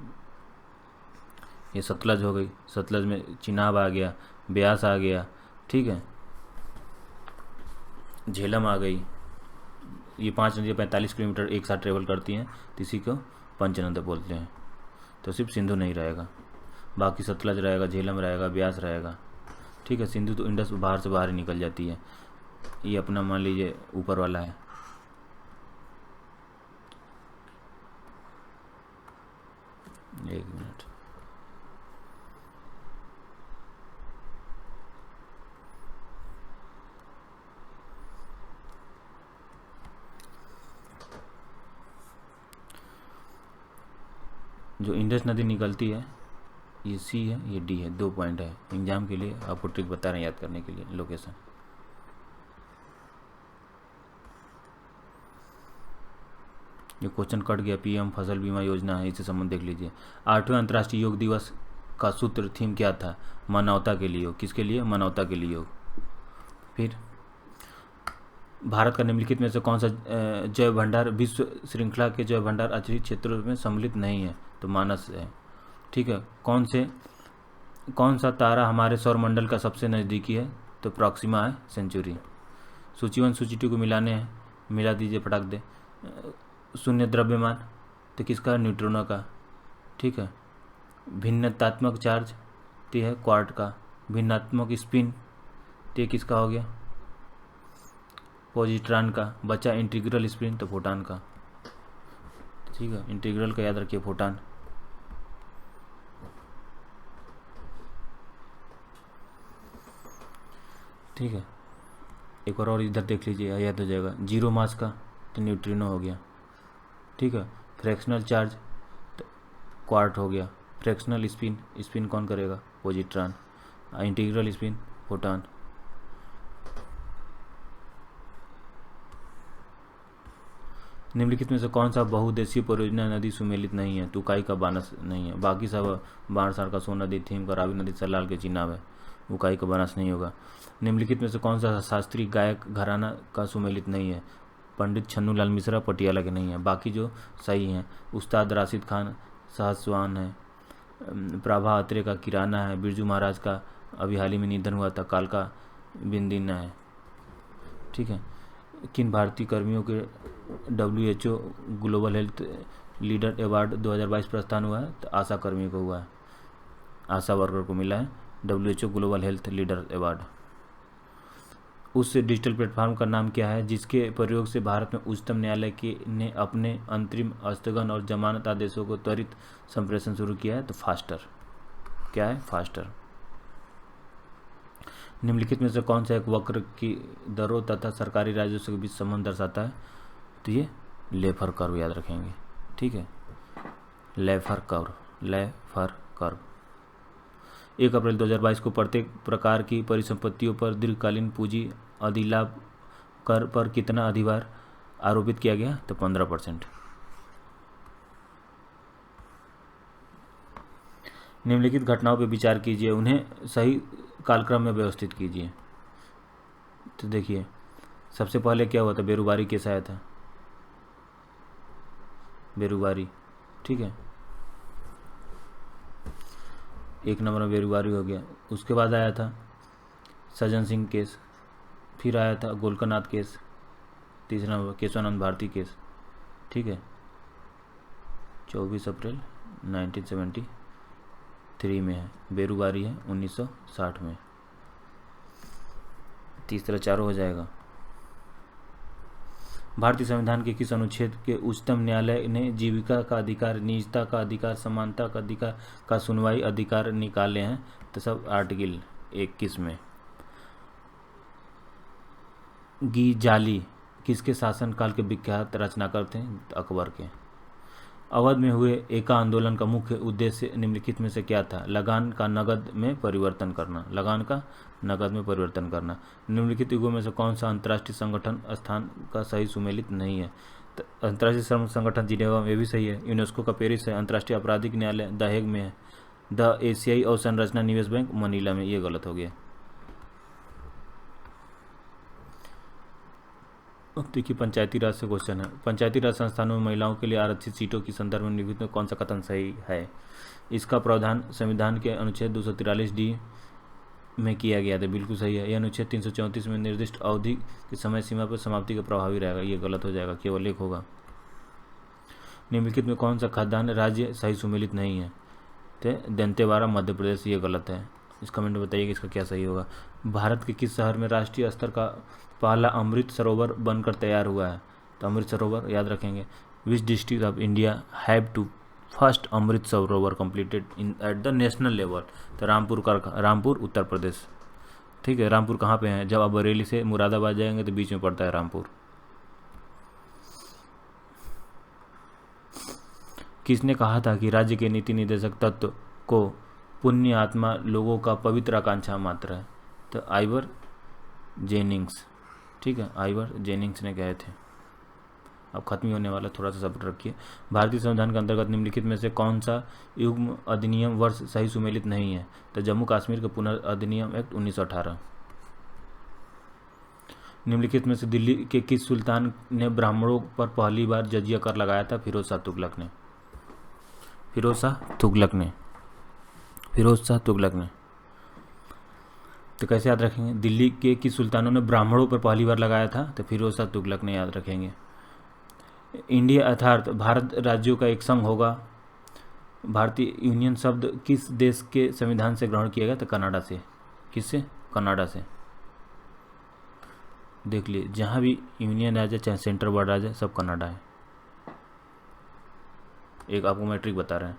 ये सतलज हो गई, सतलज में चिनाब आ गया, ब्यास आ गया, ठीक है, झेलम आ गई। ये 5 नदियाँ 45 किलोमीटर एक साथ ट्रेवल करती हैं, तो इसी को पंचनद बोलते हैं। तो सिर्फ सिंधु नहीं रहेगा, बाकी सतलज रहेगा, झेलम रहेगा, ब्यास रहेगा। ठीक है, सिंधु तो इंडस बाहर से बाहर ही निकल जाती है। ये अपना मान लीजिए ऊपर वाला है। एक मिनट, जो इंडस नदी निकलती है ये C है, ये D है, 2 पॉइंट है। एग्जाम के लिए आपको ट्रिक बता रहे हैं याद करने के लिए, लोकेशन। ये क्वेश्चन कट गया, PM फसल बीमा योजना है, इससे संबंध देख लीजिए। 8वें अंतर्राष्ट्रीय योग दिवस का सूत्र थीम क्या था? मानवता के लिए योग। किसके लिए? मानवता के लिए योग। फिर भारत का निम्नलिखित में से कौन सा जैव भंडार विश्व श्रृंखला के जैव भंडार अचरित क्षेत्रों में सम्मिलित नहीं है? तो मानस है। ठीक है, कौन सा तारा हमारे सौरमंडल का सबसे नज़दीकी है? तो प्रॉक्सिमा है सेंचुरी। सूची 1 सूची 2 को मिलाने हैं, मिला दीजिए फटाक दे। शून्य द्रव्यमान तो किसका? न्यूट्रॉनों का। ठीक है, भिन्नतात्मक चार्ज तो है क्वार्ट का। भिन्नात्मक स्पिन तो किसका हो गया? पॉजिट्रॉन का। बचा इंटीग्रल स्पिन तो फोटॉन का। ठीक है, इंटीग्रल का याद रखिए, फोटॉन। ठीक है, एक और इधर देख लीजिए, याद हो जाएगा। जीरो मास का तो न्यूट्रिनो हो गया। ठीक है, फ्रैक्शनल चार्ज तो क्वार्ट हो गया। फ्रैक्शनल स्पिन कौन करेगा? पॉजिट्रॉन। Integral spin photon. निम्नलिखित में से कौन सा बहुउद्देशीय परियोजना नदी सुमेलित नहीं है? तुकाई का बानस नहीं है, बाकी सब बाणसार का, सोन नदी, थीम का, रावी नदी, सलाल के चिनाब है। उकाई का बानस नहीं होगा। निम्नलिखित में से कौन सा शास्त्रीय गायक घराना का सुमेलित नहीं है? पंडित छन्नू लाल मिश्रा पटियाला के नहीं है, बाकी जो सही हैं। उस्ताद राशिद खान शाहसवान है, प्रभा अत्रे का किराना है, बिरजू महाराज का अभी हाल ही में निधन हुआ था, कालका बिंदीना है। ठीक है, किन भारतीय कर्मियों के WHO global health leader award 2022 प्रस्थान हुआ है? तो आशा कर्मी को हुआ है, आशा वर्कर को मिला है WHO global health leader award. उस डिजिटल प्लेटफॉर्म का नाम क्या है जिसके प्रयोग से भारत में उच्चतम न्यायालय ने अपने अंतरिम, स्थगन और जमानत आदेशों को त्वरित संप्रेषण शुरू किया है? तो फास्टर। क्या है? फास्टर। निम्नलिखित में से कौन सा एक वक्र की दरों तथा सरकारी राजस्व के बीच संबंध दर्शाता है? तो ये लेफर कर्व याद रखेंगे। ठीक है, लेफर कर्व। 1 अप्रैल 2022 को प्रत्येक प्रकार की परिसंपत्तियों पर दीर्घकालीन पूंजी अधिलाभ कर पर कितना अधिभार आरोपित किया गया? तो 15%। निम्नलिखित घटनाओं पर विचार कीजिए, उन्हें सही कालक्रम में व्यवस्थित कीजिए। तो देखिए, सबसे पहले क्या हुआ था, बेरुबारी केस आया था, बेरुबारी, ठीक है, 1 नंबर में बेरुबारी हो गया। उसके बाद आया था सज्जन सिंह केस, फिर आया था गोलकनाथ केस, तीसरा नंबर केशवानंद भारती केस, ठीक है, 24 अप्रैल 1973 में है। बेरुबारी है 1960 में। तीसरा चारों हो जाएगा। भारतीय संविधान के किस अनुच्छेद के उच्चतम न्यायालय ने जीविका का अधिकार, निजता का अधिकार, समानता का अधिकार का सुनवाई अधिकार निकाले हैं? तो सब आर्टिकल 21 में। गीजाली किसके शासनकाल के विख्यात रचनाकार थे? अकबर के। अवध में हुए एका आंदोलन का मुख्य उद्देश्य निम्नलिखित में से क्या था? लगान का नगद में परिवर्तन करना, लगान का नगद में परिवर्तन करना। निम्नलिखित युगों में से कौन सा अंतर्राष्ट्रीय संगठन स्थान का सही सुमेलित नहीं है? तो अंतर्राष्ट्रीय श्रम संगठन जिनेवा में भी सही है। यूनेस्को का पेरिस है। अंतर्राष्ट्रीय आपराधिक न्यायालय द हेग में है। द एशियाई अवसंरचना निवेश बैंक मनीला में। ये गलत हो गया। देखिए, पंचायती राज से क्वेश्चन है। पंचायती राज संस्थानों में महिलाओं के लिए आरक्षित सीटों की संदर्भ में निम्नलिखित में कौन सा कथन सही है? इसका प्रावधान संविधान के अनुच्छेद 243D में किया गया था। बिल्कुल सही है। यह अनुच्छेद 334 में निर्दिष्ट अवधि की समय सीमा पर समाप्ति का प्रभावी रहेगा। ये गलत हो जाएगा, केवल एक होगा। निम्नलिखित में कौन सा खाद्यान्न राज्य सही सुमेलित नहीं है? तो दंतेवाड़ा मध्य प्रदेश। ये गलत है। इस कमेंट में बताइए कि इसका क्या सही होगा। भारत के किस शहर में राष्ट्रीय स्तर का पहला अमृत सरोवर बनकर तैयार हुआ है? तो अमृत सरोवर याद रखेंगे। Which district of India have to first Amrit Sarovar completed in at the national level? तो रामपुर उत्तर प्रदेश, ठीक है। रामपुर कहाँ पे है? जब आप बरेली से मुरादाबाद जाएंगे तो बीच में पड़ता है रामपुर। किसने कहा था कि राज्य के नीति निर्देशक तत्व को पुण्य आत्मा लोगों का पवित्र आकांक्षा मात्र है? तो आइवर जेनिंग्स, ठीक है, आइवर जेनिंग्स ने कहे थे। अब खत्म होने वाला, थोड़ा सा सब्र रखिए। भारतीय संविधान के अंतर्गत निम्नलिखित में से कौन सा युग्म अधिनियम वर्ष सही सुमेलित नहीं है? तो जम्मू कश्मीर का पुनर्अधिनियम एक्ट 1918। निम्नलिखित में से दिल्ली के किस सुल्तान ने ब्राह्मणों पर पहली बार जजिया कर लगाया था? फिरोज शाह तुगलक ने। फिरोज शाह तुगलक ने। तो कैसे याद रखेंगे? दिल्ली के किस सुल्तानों ने ब्राह्मणों पर पहली बार लगाया था? तो फिरोज शाह तुगलक ने। याद रखेंगे। इंडिया अर्थात भारत राज्यों का एक संघ होगा। भारतीय यूनियन शब्द किस देश के संविधान से ग्रहण किया गया? तो कनाडा से। किससे? कनाडा से। देख लिए, जहाँ भी यूनियन आ जाए, चाहे सेंटर वर्ड आ जाए, सब कनाडा है। एक आपको मैट्रिक बता रहे हैं,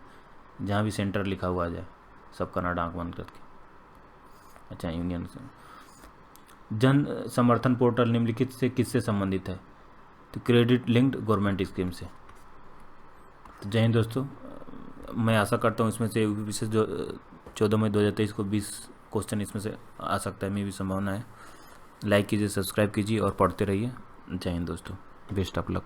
जहाँ भी सेंटर लिखा हुआ आ जाए, सब कनाडा आंख बंद करके। अच्छा, यूनियन से। जन समर्थन पोर्टल निम्नलिखित से किससे संबंधित है? तो क्रेडिट लिंक्ड गवर्नमेंट स्कीम से। तो जय हिंद दोस्तों, मैं आशा करता हूँ इसमें से विशेष जो 14 मई 2023 को 20 क्वेश्चन इसमें से आ सकता है, मेरी भी संभावना है। लाइक कीजिए, सब्सक्राइब कीजिए और पढ़ते रहिए। जय हिंद दोस्तों, बेस्ट ऑफ लक।